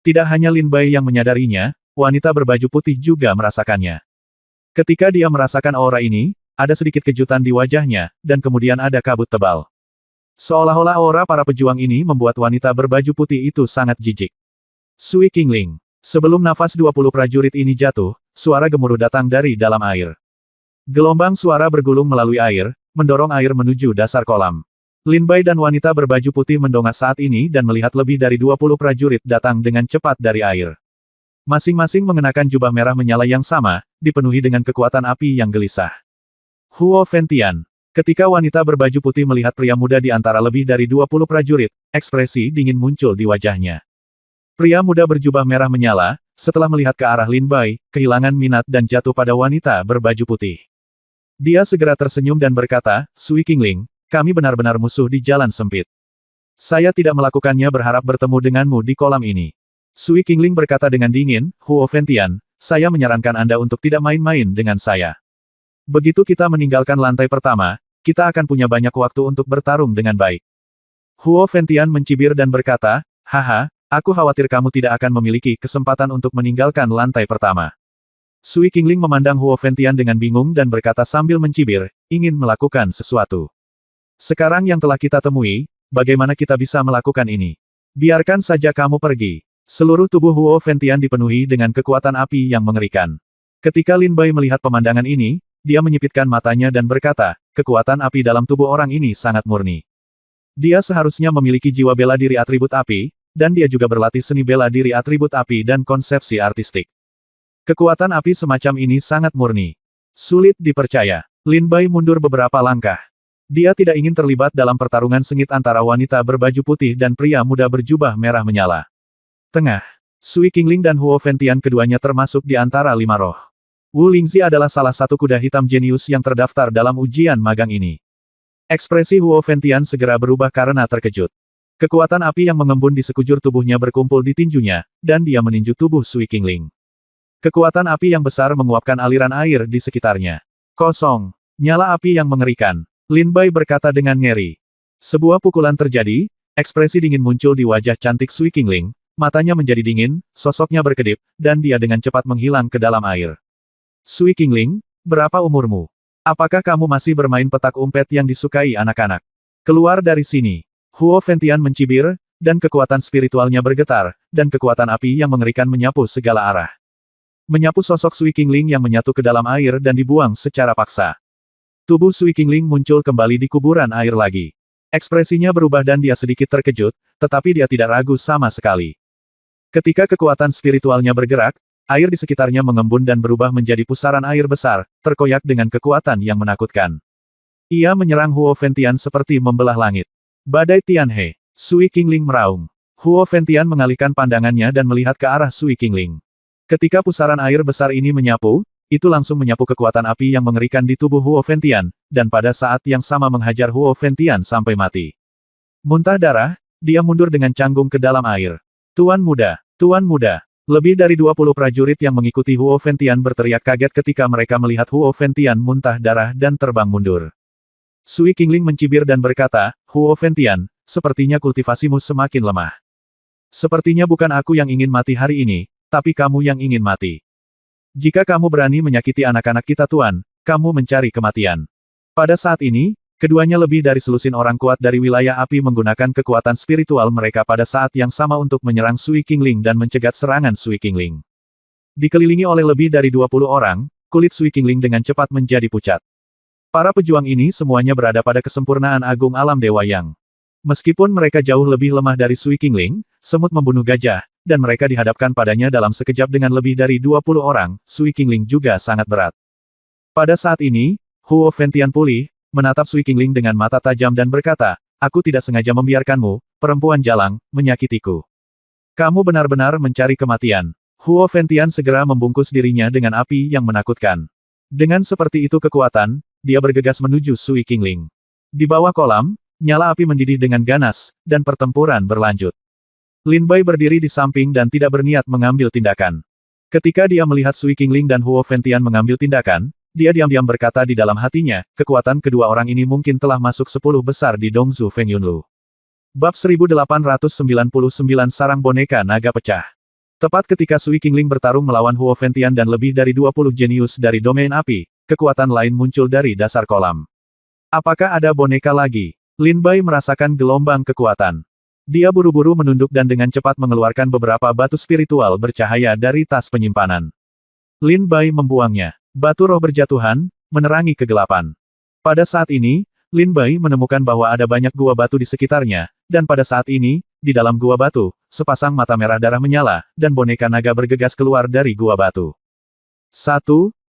Tidak hanya Lin Bai yang menyadarinya, wanita berbaju putih juga merasakannya. Ketika dia merasakan aura ini, ada sedikit kejutan di wajahnya, dan kemudian ada kabut tebal. Seolah-olah aura para pejuang ini membuat wanita berbaju putih itu sangat jijik. Sui Qingling. Sebelum nafas 20 prajurit ini jatuh, suara gemuruh datang dari dalam air. Gelombang suara bergulung melalui air, mendorong air menuju dasar kolam. Lin Bai dan wanita berbaju putih mendongak saat ini dan melihat lebih dari 20 prajurit datang dengan cepat dari air. Masing-masing mengenakan jubah merah menyala yang sama, dipenuhi dengan kekuatan api yang gelisah. Huo Fengtian. Ketika wanita berbaju putih melihat pria muda di antara lebih dari 20 prajurit, ekspresi dingin muncul di wajahnya. Pria muda berjubah merah menyala, setelah melihat ke arah Lin Bai, kehilangan minat dan jatuh pada wanita berbaju putih. Dia segera tersenyum dan berkata, Sui Qingling, kami benar-benar musuh di jalan sempit. Saya tidak melakukannya berharap bertemu denganmu di kolam ini. Sui Qingling berkata dengan dingin, Huo Fengtian, saya menyarankan Anda untuk tidak main-main dengan saya. Begitu kita meninggalkan lantai pertama, kita akan punya banyak waktu untuk bertarung dengan baik. Huo Fengtian mencibir dan berkata, haha, aku khawatir kamu tidak akan memiliki kesempatan untuk meninggalkan lantai pertama. Sui Qingling memandang Huo Fengtian dengan bingung dan berkata sambil mencibir, ingin melakukan sesuatu. Sekarang yang telah kita temui, bagaimana kita bisa melakukan ini? Biarkan saja kamu pergi. Seluruh tubuh Huo Fengtian dipenuhi dengan kekuatan api yang mengerikan. Ketika Lin Bai melihat pemandangan ini, dia menyipitkan matanya dan berkata, kekuatan api dalam tubuh orang ini sangat murni. Dia seharusnya memiliki jiwa bela diri atribut api, dan dia juga berlatih seni bela diri atribut api dan konsepsi artistik. Kekuatan api semacam ini sangat murni. Sulit dipercaya. Lin Bai mundur beberapa langkah. Dia tidak ingin terlibat dalam pertarungan sengit antara wanita berbaju putih dan pria muda berjubah merah menyala. Tengah. Sui Qingling dan Huo Fengtian keduanya termasuk di antara 5 roh. Wu Lingzi adalah salah satu kuda hitam jenius yang terdaftar dalam ujian magang ini. Ekspresi Huo Fengtian segera berubah karena terkejut. Kekuatan api yang mengembun di sekujur tubuhnya berkumpul di tinjunya, dan dia meninju tubuh Sui Qingling. Kekuatan api yang besar menguapkan aliran air di sekitarnya. Kosong. Nyala api yang mengerikan. Lin Bai berkata dengan ngeri. Sebuah pukulan terjadi, ekspresi dingin muncul di wajah cantik Sui Qingling, matanya menjadi dingin, sosoknya berkedip, dan dia dengan cepat menghilang ke dalam air. Sui Qingling, berapa umurmu? Apakah kamu masih bermain petak umpet yang disukai anak-anak? Keluar dari sini. Huo Fengtian mencibir, dan kekuatan spiritualnya bergetar, dan kekuatan api yang mengerikan menyapu segala arah. Menyapu sosok Sui Qingling yang menyatu ke dalam air dan dibuang secara paksa. Tubuh Sui Qingling muncul kembali di kuburan air lagi. Ekspresinya berubah dan dia sedikit terkejut, tetapi dia tidak ragu sama sekali. Ketika kekuatan spiritualnya bergerak, air di sekitarnya mengembun dan berubah menjadi pusaran air besar, terkoyak dengan kekuatan yang menakutkan. Ia menyerang Huo Fengtian seperti membelah langit. Badai Tianhe. Sui Qingling meraung. Huo Fengtian mengalihkan pandangannya dan melihat ke arah Sui Qingling. Ketika pusaran air besar ini menyapu, itu langsung menyapu kekuatan api yang mengerikan di tubuh Huo Fengtian, dan pada saat yang sama menghajar Huo Fengtian sampai mati. Muntah darah, dia mundur dengan canggung ke dalam air. Tuan muda, Tuan muda. Lebih dari 20 prajurit yang mengikuti Huo Fengtian berteriak kaget ketika mereka melihat Huo Fengtian muntah darah dan terbang mundur. Sui Qingling mencibir dan berkata, Huo Fengtian, sepertinya kultivasimu semakin lemah. Sepertinya bukan aku yang ingin mati hari ini, tapi kamu yang ingin mati. Jika kamu berani menyakiti anak-anak kita Tuan, kamu mencari kematian. Pada saat ini, keduanya lebih dari selusin orang kuat dari wilayah api menggunakan kekuatan spiritual mereka pada saat yang sama untuk menyerang Sui Qingling dan mencegat serangan Sui Qingling. Dikelilingi oleh lebih dari 20 orang, kulit Sui Qingling dengan cepat menjadi pucat. Para pejuang ini semuanya berada pada kesempurnaan agung alam Dewa Yang. Meskipun mereka jauh lebih lemah dari Sui Qingling, semut membunuh gajah, dan mereka dihadapkan padanya dalam sekejap dengan lebih dari 20 orang, Sui Qingling juga sangat berat. Pada saat ini, Huo Fengtian pulih, menatap Sui Qingling dengan mata tajam dan berkata, aku tidak sengaja membiarkanmu, perempuan jalang, menyakitiku. Kamu benar-benar mencari kematian. Huo Fengtian segera membungkus dirinya dengan api yang menakutkan. Dengan seperti itu kekuatan, dia bergegas menuju Sui Qingling. Di bawah kolam, nyala api mendidih dengan ganas, dan pertempuran berlanjut. Lin Bai berdiri di samping dan tidak berniat mengambil tindakan. Ketika dia melihat Sui Qingling dan Huo Fengtian mengambil tindakan, dia diam-diam berkata di dalam hatinya, kekuatan kedua orang ini mungkin telah masuk 10 besar di Dongzu Feng Yunlu. Bab 1899 Sarang Boneka Naga Pecah. Tepat ketika Sui Qingling bertarung melawan Huo Fengtian dan lebih dari 20 jenius dari domain api, kekuatan lain muncul dari dasar kolam. Apakah ada boneka lagi? Lin Bai merasakan gelombang kekuatan. Dia buru-buru menunduk dan dengan cepat mengeluarkan beberapa batu spiritual bercahaya dari tas penyimpanan. Lin Bai membuangnya. Batu roh berjatuhan, menerangi kegelapan. Pada saat ini, Lin Bai menemukan bahwa ada banyak gua batu di sekitarnya, dan pada saat ini, di dalam gua batu, sepasang mata merah darah menyala, dan boneka naga bergegas keluar dari gua batu. 1,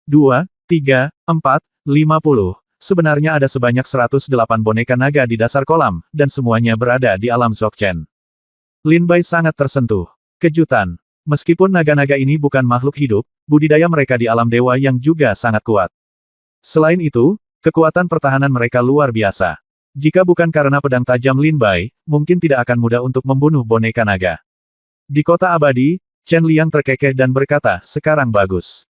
2, 3, 4, 50. Sebenarnya ada sebanyak 108 boneka naga di dasar kolam, dan semuanya berada di alam Dzogchen. Lin Bai sangat tersentuh. Kejutan. Meskipun naga-naga ini bukan makhluk hidup, budidaya mereka di alam dewa yang juga sangat kuat. Selain itu, kekuatan pertahanan mereka luar biasa. Jika bukan karena pedang tajam Lin Bai, mungkin tidak akan mudah untuk membunuh boneka naga. Di kota abadi, Chen Liang terkekeh dan berkata, sekarang bagus.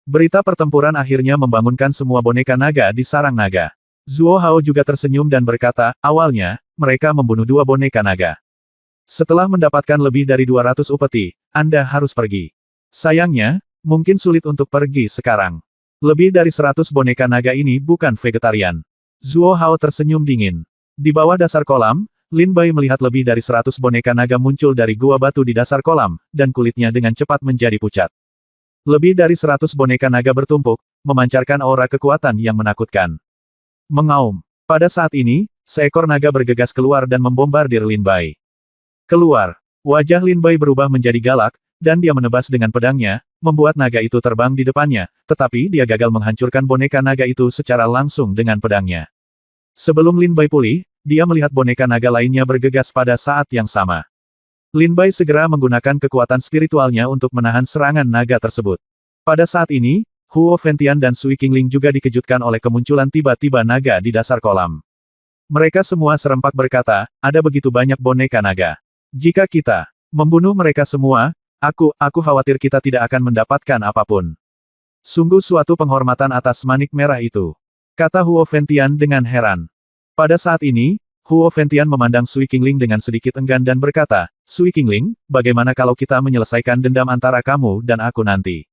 Berita pertempuran akhirnya membangunkan semua boneka naga di sarang naga. Zuo Hao juga tersenyum dan berkata, awalnya, mereka membunuh 2 boneka naga. Setelah mendapatkan lebih dari 200 upeti, Anda harus pergi. Sayangnya, mungkin sulit untuk pergi sekarang. Lebih dari 100 boneka naga ini bukan vegetarian. Zuo Hao tersenyum dingin. Di bawah dasar kolam, Lin Bai melihat lebih dari 100 boneka naga muncul dari gua batu di dasar kolam, dan kulitnya dengan cepat menjadi pucat. Lebih dari 100 boneka naga bertumpuk, memancarkan aura kekuatan yang menakutkan. Mengaum. Pada saat ini, seekor naga bergegas keluar dan membombardir Lin Bai. Keluar. Wajah Lin Bai berubah menjadi galak, dan dia menebas dengan pedangnya, membuat naga itu terbang di depannya, tetapi dia gagal menghancurkan boneka naga itu secara langsung dengan pedangnya. Sebelum Lin Bai pulih, dia melihat boneka naga lainnya bergegas pada saat yang sama. Lin Bai segera menggunakan kekuatan spiritualnya untuk menahan serangan naga tersebut. Pada saat ini, Huo Fengtian dan Sui Qingling juga dikejutkan oleh kemunculan tiba-tiba naga di dasar kolam. Mereka semua serempak berkata, ada begitu banyak boneka naga. Jika kita membunuh mereka semua, aku khawatir kita tidak akan mendapatkan apapun. Sungguh suatu penghormatan atas manik merah itu, kata Huo Fengtian dengan heran. Pada saat ini, Huo Fengtian memandang Sui Qingling dengan sedikit enggan dan berkata, Sui Qingling, bagaimana kalau kita menyelesaikan dendam antara kamu dan aku nanti?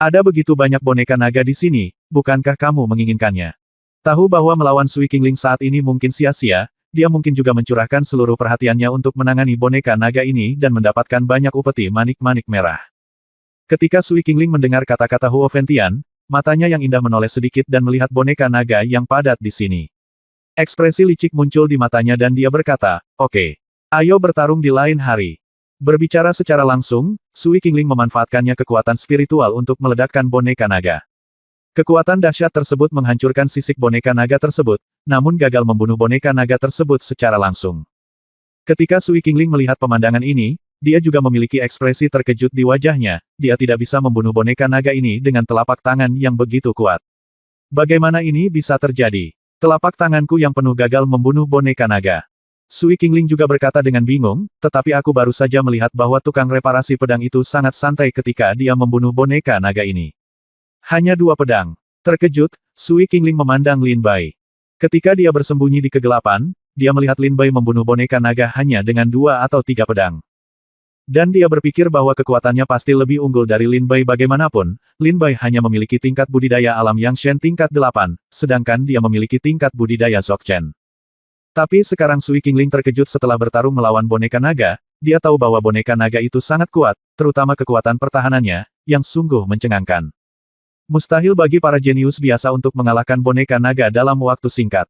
Ada begitu banyak boneka naga di sini, bukankah kamu menginginkannya? Tahu bahwa melawan Sui Qingling saat ini mungkin sia-sia, dia mungkin juga mencurahkan seluruh perhatiannya untuk menangani boneka naga ini dan mendapatkan banyak upeti manik-manik merah. Ketika Sui Qingling mendengar kata-kata Huo Fengtian, matanya yang indah menoleh sedikit dan melihat boneka naga yang padat di sini. Ekspresi licik muncul di matanya dan dia berkata, oke. Ayo bertarung di lain hari. Berbicara secara langsung, Sui Qingling memanfaatkannya kekuatan spiritual untuk meledakkan boneka naga. Kekuatan dahsyat tersebut menghancurkan sisik boneka naga tersebut, namun gagal membunuh boneka naga tersebut secara langsung. Ketika Sui Qingling melihat pemandangan ini, dia juga memiliki ekspresi terkejut di wajahnya, dia tidak bisa membunuh boneka naga ini dengan telapak tangan yang begitu kuat. Bagaimana ini bisa terjadi? Telapak tanganku yang penuh gagal membunuh boneka naga. Sui Qingling juga berkata dengan bingung, tetapi aku baru saja melihat bahwa tukang reparasi pedang itu sangat santai ketika dia membunuh boneka naga ini. Hanya 2 pedang. Terkejut, Sui Qingling memandang Lin Bai. Ketika dia bersembunyi di kegelapan, dia melihat Lin Bai membunuh boneka naga hanya dengan 2 atau 3 pedang. Dan dia berpikir bahwa kekuatannya pasti lebih unggul dari Lin Bai bagaimanapun. Lin Bai hanya memiliki tingkat budidaya alam Yang Shen tingkat 8, sedangkan dia memiliki tingkat budidaya Dzogchen. Tapi sekarang Sui Qingling terkejut setelah bertarung melawan boneka naga, dia tahu bahwa boneka naga itu sangat kuat, terutama kekuatan pertahanannya, yang sungguh mencengangkan. Mustahil bagi para jenius biasa untuk mengalahkan boneka naga dalam waktu singkat.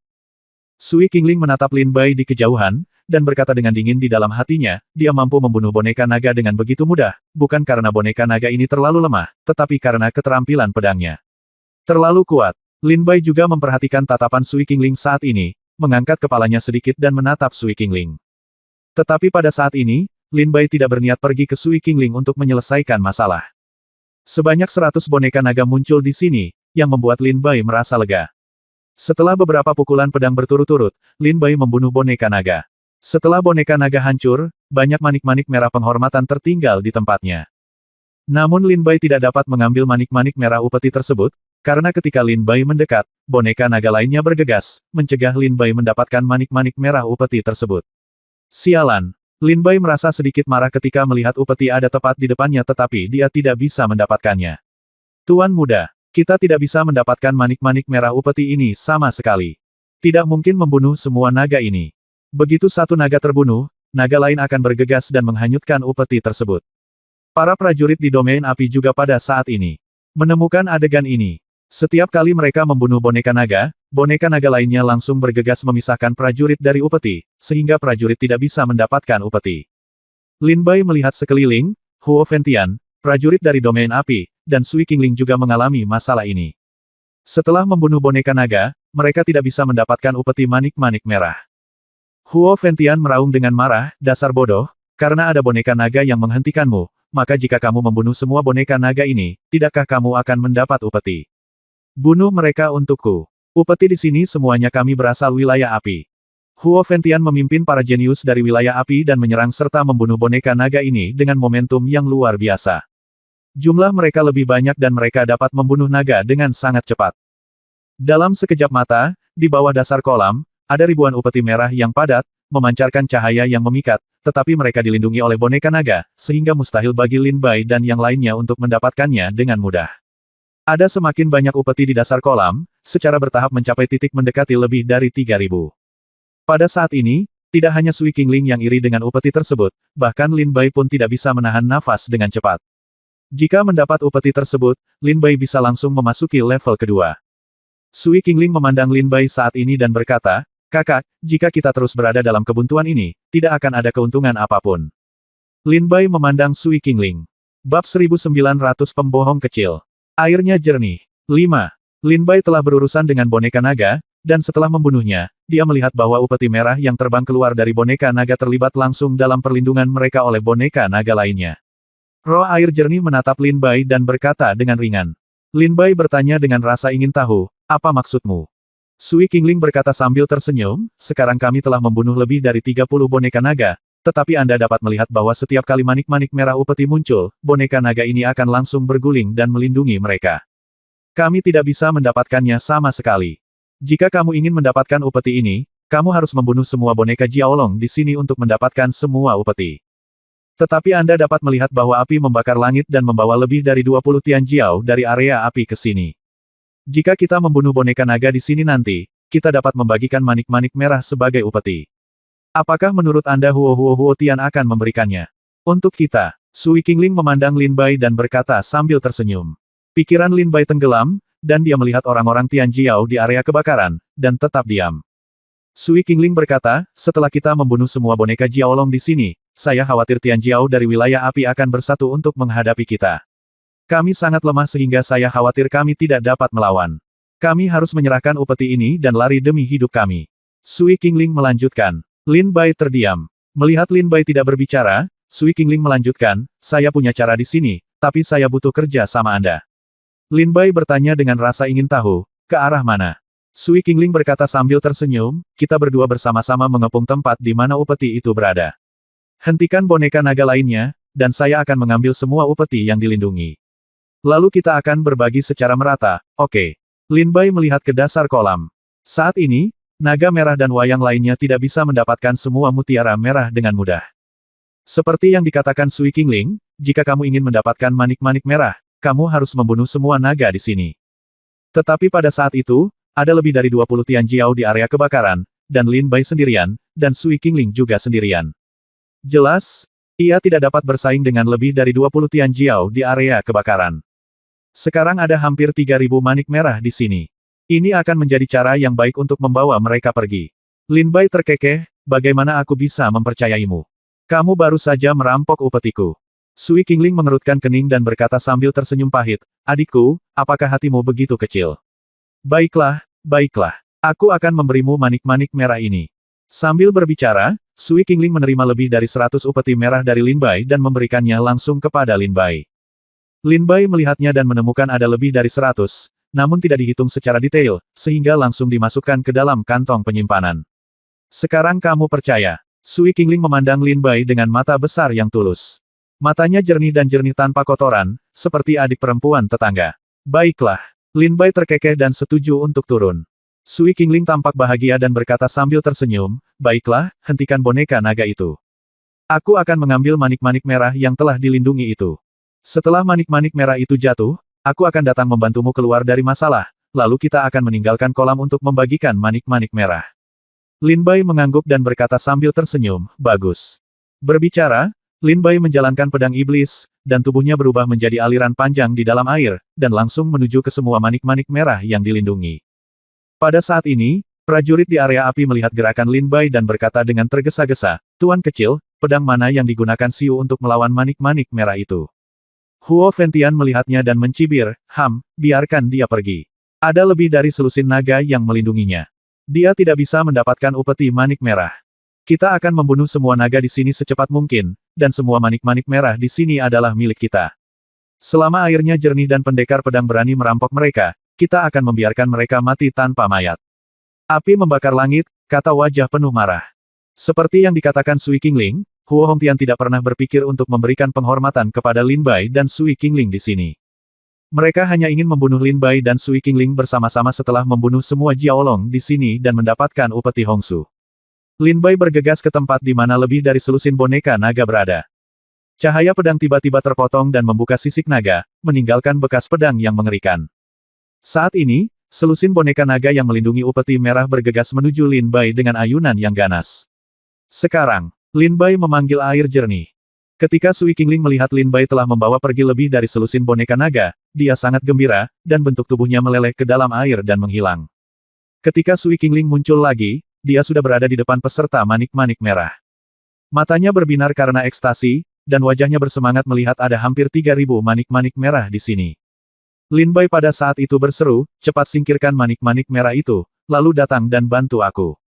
Sui Qingling menatap Lin Bai di kejauhan, dan berkata dengan dingin di dalam hatinya, dia mampu membunuh boneka naga dengan begitu mudah, bukan karena boneka naga ini terlalu lemah, tetapi karena keterampilan pedangnya. Terlalu kuat. Lin Bai juga memperhatikan tatapan Sui Qingling saat ini, mengangkat kepalanya sedikit dan menatap Sui Qingling. Tetapi pada saat ini, Lin Bai tidak berniat pergi ke Sui Qingling untuk menyelesaikan masalah. Sebanyak 100 boneka naga muncul di sini, yang membuat Lin Bai merasa lega. Setelah beberapa pukulan pedang berturut-turut, Lin Bai membunuh boneka naga. Setelah boneka naga hancur, banyak manik-manik merah penghormatan tertinggal di tempatnya. Namun Lin Bai tidak dapat mengambil manik-manik merah upeti tersebut, karena ketika Lin Bai mendekat, boneka naga lainnya bergegas, mencegah Lin Bai mendapatkan manik-manik merah upeti tersebut. Sialan! Lin Bai merasa sedikit marah ketika melihat upeti ada tepat di depannya tetapi dia tidak bisa mendapatkannya. Tuan muda, kita tidak bisa mendapatkan manik-manik merah upeti ini sama sekali. Tidak mungkin membunuh semua naga ini. Begitu satu naga terbunuh, naga lain akan bergegas dan menghanyutkan upeti tersebut. Para prajurit di domain api juga pada saat ini menemukan adegan ini. Setiap kali mereka membunuh boneka naga lainnya langsung bergegas memisahkan prajurit dari upeti, sehingga prajurit tidak bisa mendapatkan upeti. Lin Bai melihat sekeliling, Huo Fengtian, prajurit dari domain api, dan Sui Qingling juga mengalami masalah ini. Setelah membunuh boneka naga, mereka tidak bisa mendapatkan upeti manik-manik merah. Huo Fengtian meraung dengan marah, dasar bodoh, karena ada boneka naga yang menghentikanmu, maka jika kamu membunuh semua boneka naga ini, tidakkah kamu akan mendapat upeti? Bunuh mereka untukku. Upeti di sini semuanya kami berasal wilayah api. Huo Fengtian memimpin para jenius dari wilayah api dan menyerang serta membunuh boneka naga ini dengan momentum yang luar biasa. Jumlah mereka lebih banyak dan mereka dapat membunuh naga dengan sangat cepat. Dalam sekejap mata, di bawah dasar kolam, ada ribuan upeti merah yang padat, memancarkan cahaya yang memikat, tetapi mereka dilindungi oleh boneka naga, sehingga mustahil bagi Lin Bai dan yang lainnya untuk mendapatkannya dengan mudah. Ada semakin banyak upeti di dasar kolam, secara bertahap mencapai titik mendekati lebih dari 3.000. Pada saat ini, tidak hanya Sui Qingling yang iri dengan upeti tersebut, bahkan Lin Bai pun tidak bisa menahan nafas dengan cepat. Jika mendapat upeti tersebut, Lin Bai bisa langsung memasuki level kedua. Sui Qingling memandang Lin Bai saat ini dan berkata, "Kakak, jika kita terus berada dalam kebuntuan ini, tidak akan ada keuntungan apapun." Lin Bai memandang Sui Qingling. Bab 1900 Pembohong Kecil. Airnya jernih. 5. Lin Bai telah berurusan dengan boneka naga, dan setelah membunuhnya, dia melihat bahwa upeti merah yang terbang keluar dari boneka naga terlibat langsung dalam perlindungan mereka oleh boneka naga lainnya. Roh air jernih menatap Lin Bai dan berkata dengan ringan. Lin Bai bertanya dengan rasa ingin tahu, apa maksudmu? Sui Qingling berkata sambil tersenyum, sekarang kami telah membunuh lebih dari 30 boneka naga, tetapi Anda dapat melihat bahwa setiap kali manik-manik merah upeti muncul, boneka naga ini akan langsung berguling dan melindungi mereka. Kami tidak bisa mendapatkannya sama sekali. Jika kamu ingin mendapatkan upeti ini, kamu harus membunuh semua boneka Jiaolong di sini untuk mendapatkan semua upeti. Tetapi Anda dapat melihat bahwa api membakar langit dan membawa lebih dari 20 Tianjiao dari area api ke sini. Jika kita membunuh boneka naga di sini nanti, kita dapat membagikan manik-manik merah sebagai upeti. Apakah menurut Anda Huo Tian akan memberikannya? Untuk kita, Sui Qingling memandang Lin Bai dan berkata sambil tersenyum. Pikiran Lin Bai tenggelam, dan dia melihat orang-orang Tianjiao di area kebakaran, dan tetap diam. Sui Qingling berkata, setelah kita membunuh semua boneka Jiaolong di sini, saya khawatir Tianjiao dari wilayah api akan bersatu untuk menghadapi kita. Kami sangat lemah sehingga saya khawatir kami tidak dapat melawan. Kami harus menyerahkan upeti ini dan lari demi hidup kami. Sui Qingling melanjutkan. Lin Bai terdiam. Melihat Lin Bai tidak berbicara, Sui Qingling melanjutkan, saya punya cara di sini, tapi saya butuh kerja sama Anda. Lin Bai bertanya dengan rasa ingin tahu, ke arah mana? Sui Qingling berkata sambil tersenyum, kita berdua bersama-sama mengepung tempat di mana upeti itu berada. Hentikan boneka naga lainnya, dan saya akan mengambil semua upeti yang dilindungi. Lalu kita akan berbagi secara merata, oke. Lin Bai melihat ke dasar kolam. Saat ini, naga merah dan wayang lainnya tidak bisa mendapatkan semua mutiara merah dengan mudah. Seperti yang dikatakan Sui Qingling, jika kamu ingin mendapatkan manik-manik merah, kamu harus membunuh semua naga di sini. Tetapi pada saat itu, ada lebih dari 20 Tianjiao di area kebakaran, dan Lin Bai sendirian, dan Sui Qingling juga sendirian. Jelas, ia tidak dapat bersaing dengan lebih dari 20 Tianjiao di area kebakaran. Sekarang ada hampir 3.000 manik merah di sini. Ini akan menjadi cara yang baik untuk membawa mereka pergi. Lin Bai terkekeh, bagaimana aku bisa mempercayaimu? Kamu baru saja merampok upetiku. Sui Qingling mengerutkan kening dan berkata sambil tersenyum pahit, adikku, apakah hatimu begitu kecil? Baiklah, baiklah. Aku akan memberimu manik-manik merah ini. Sambil berbicara, Sui Qingling menerima lebih dari 100 upeti merah dari Lin Bai dan memberikannya langsung kepada Lin Bai. Lin Bai melihatnya dan menemukan ada lebih dari 100, namun tidak dihitung secara detail, sehingga langsung dimasukkan ke dalam kantong penyimpanan. Sekarang kamu percaya? Sui Qingling memandang Lin Bai dengan mata besar yang tulus. Matanya jernih dan jernih tanpa kotoran, seperti adik perempuan tetangga. Baiklah. Lin Bai terkekeh dan setuju untuk turun. Sui Qingling tampak bahagia dan berkata sambil tersenyum, baiklah, hentikan boneka naga itu. Aku akan mengambil manik-manik merah yang telah dilindungi itu. Setelah manik-manik merah itu jatuh, aku akan datang membantumu keluar dari masalah, lalu kita akan meninggalkan kolam untuk membagikan manik-manik merah. Lin Bai mengangguk dan berkata sambil tersenyum, bagus. Berbicara, Lin Bai menjalankan pedang iblis, dan tubuhnya berubah menjadi aliran panjang di dalam air, dan langsung menuju ke semua manik-manik merah yang dilindungi. Pada saat ini, prajurit di area api melihat gerakan Lin Bai dan berkata dengan tergesa-gesa, Tuan kecil, pedang mana yang digunakan Xiu untuk melawan manik-manik merah itu? Huo Fengtian melihatnya dan mencibir, biarkan dia pergi. Ada lebih dari selusin naga yang melindunginya. Dia tidak bisa mendapatkan upeti manik merah. Kita akan membunuh semua naga di sini secepat mungkin, dan semua manik-manik merah di sini adalah milik kita. Selama airnya jernih dan pendekar pedang berani merampok mereka, kita akan membiarkan mereka mati tanpa mayat. Api membakar langit, kata wajah penuh marah. Seperti yang dikatakan Sui Qingling, Huo Hongtian tidak pernah berpikir untuk memberikan penghormatan kepada Lin Bai dan Sui Qingling di sini. Mereka hanya ingin membunuh Lin Bai dan Sui Qingling bersama-sama setelah membunuh semua Jiaolong di sini dan mendapatkan upeti Hongsu. Lin Bai bergegas ke tempat di mana lebih dari selusin boneka naga berada. Cahaya pedang tiba-tiba terpotong dan membuka sisik naga, meninggalkan bekas pedang yang mengerikan. Saat ini, selusin boneka naga yang melindungi upeti merah bergegas menuju Lin Bai dengan ayunan yang ganas. Sekarang, Lin Bai memanggil air jernih. Ketika Sui Qingling melihat Lin Bai telah membawa pergi lebih dari selusin boneka naga, dia sangat gembira, dan bentuk tubuhnya meleleh ke dalam air dan menghilang. Ketika Sui Qingling muncul lagi, dia sudah berada di depan peserta manik-manik merah. Matanya berbinar karena ekstasi, dan wajahnya bersemangat melihat ada hampir 3.000 manik-manik merah di sini. Lin Bai pada saat itu berseru, cepat singkirkan manik-manik merah itu, lalu datang dan bantu aku.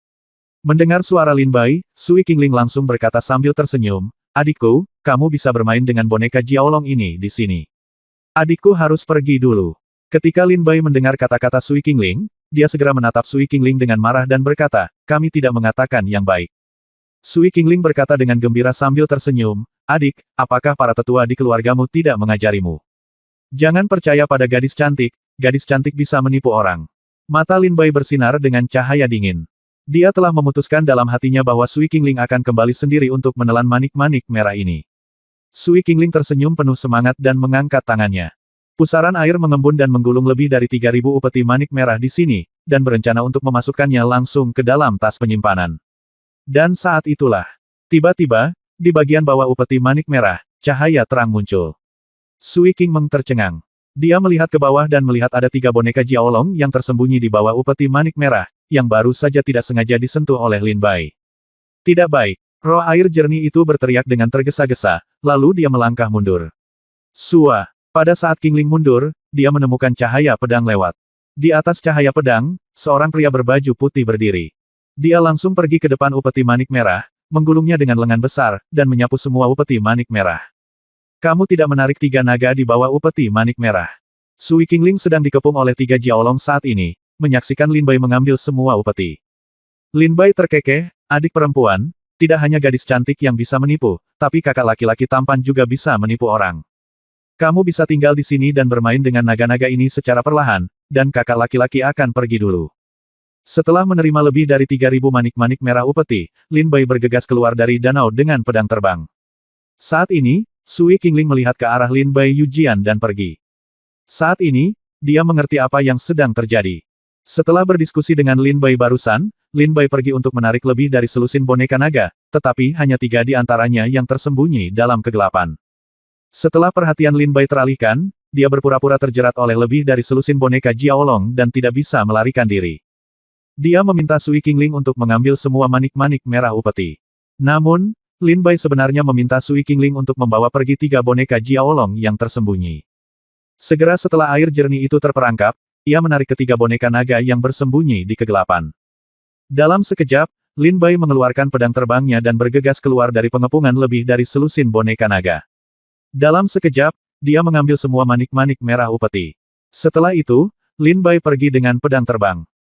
Mendengar suara Lin Bai, Sui Qingling langsung berkata sambil tersenyum, adikku, kamu bisa bermain dengan boneka Jiaolong ini di sini. Adikku harus pergi dulu. Ketika Lin Bai mendengar kata-kata Sui Qingling, dia segera menatap Sui Qingling dengan marah dan berkata, kami tidak mengatakan yang baik. Sui Qingling berkata dengan gembira sambil tersenyum, adik, apakah para tetua di keluargamu tidak mengajarimu? Jangan percaya pada gadis cantik bisa menipu orang. Mata Lin Bai bersinar dengan cahaya dingin. Dia telah memutuskan dalam hatinya bahwa Sui Qingling akan kembali sendiri untuk menelan manik-manik merah ini. Sui Qingling tersenyum penuh semangat dan mengangkat tangannya. Pusaran air mengembun dan menggulung lebih dari 3.000 upeti manik merah di sini, dan berencana untuk memasukkannya langsung ke dalam tas penyimpanan. Dan saat itulah, tiba-tiba, di bagian bawah upeti manik merah, cahaya terang muncul. Sui Qingmeng tercengang. Dia melihat ke bawah dan melihat ada 3 boneka Jiaolong yang tersembunyi di bawah upeti manik merah, yang baru saja tidak sengaja disentuh oleh Lin Bai. Tidak baik. Roh air jernih itu berteriak dengan tergesa-gesa, lalu dia melangkah mundur. Sua. Pada saat Qingling mundur, dia menemukan cahaya pedang lewat. Di atas cahaya pedang, seorang pria berbaju putih berdiri. Dia langsung pergi ke depan upeti manik merah, menggulungnya dengan lengan besar, dan menyapu semua upeti manik merah. Kamu tidak menarik 3 naga di bawah upeti manik merah. Sui Qingling sedang dikepung oleh 3 Jiaolong saat ini, menyaksikan Lin Bai mengambil semua upeti. Lin Bai terkekeh, adik perempuan, tidak hanya gadis cantik yang bisa menipu, tapi kakak laki-laki tampan juga bisa menipu orang. Kamu bisa tinggal di sini dan bermain dengan naga-naga ini secara perlahan, dan kakak laki-laki akan pergi dulu. Setelah menerima lebih dari 3.000 manik-manik merah upeti, Lin Bai bergegas keluar dari danau dengan pedang terbang. Saat ini, Sui Qingling melihat ke arah Lin Bai Yujian dan pergi. Saat ini, dia mengerti apa yang sedang terjadi. Setelah berdiskusi dengan Lin Bai barusan, Lin Bai pergi untuk menarik lebih dari selusin boneka naga, tetapi hanya 3 di antaranya yang tersembunyi dalam kegelapan. Setelah perhatian Lin Bai teralihkan, dia berpura-pura terjerat oleh lebih dari selusin boneka Jiaolong dan tidak bisa melarikan diri. Dia meminta Sui Qingling untuk mengambil semua manik-manik merah upeti. Namun, Lin Bai sebenarnya meminta Sui Qingling untuk membawa pergi 3 boneka Jiaolong yang tersembunyi. Segera setelah air jernih itu terperangkap, ia menarik ketiga boneka naga yang bersembunyi di kegelapan. Dalam sekejap, Lin Bai mengeluarkan pedang terbangnya dan bergegas keluar dari pengepungan lebih dari selusin boneka naga. Dalam sekejap, dia mengambil semua manik-manik merah upeti. Setelah itu, Lin Bai pergi dengan pedang terbang.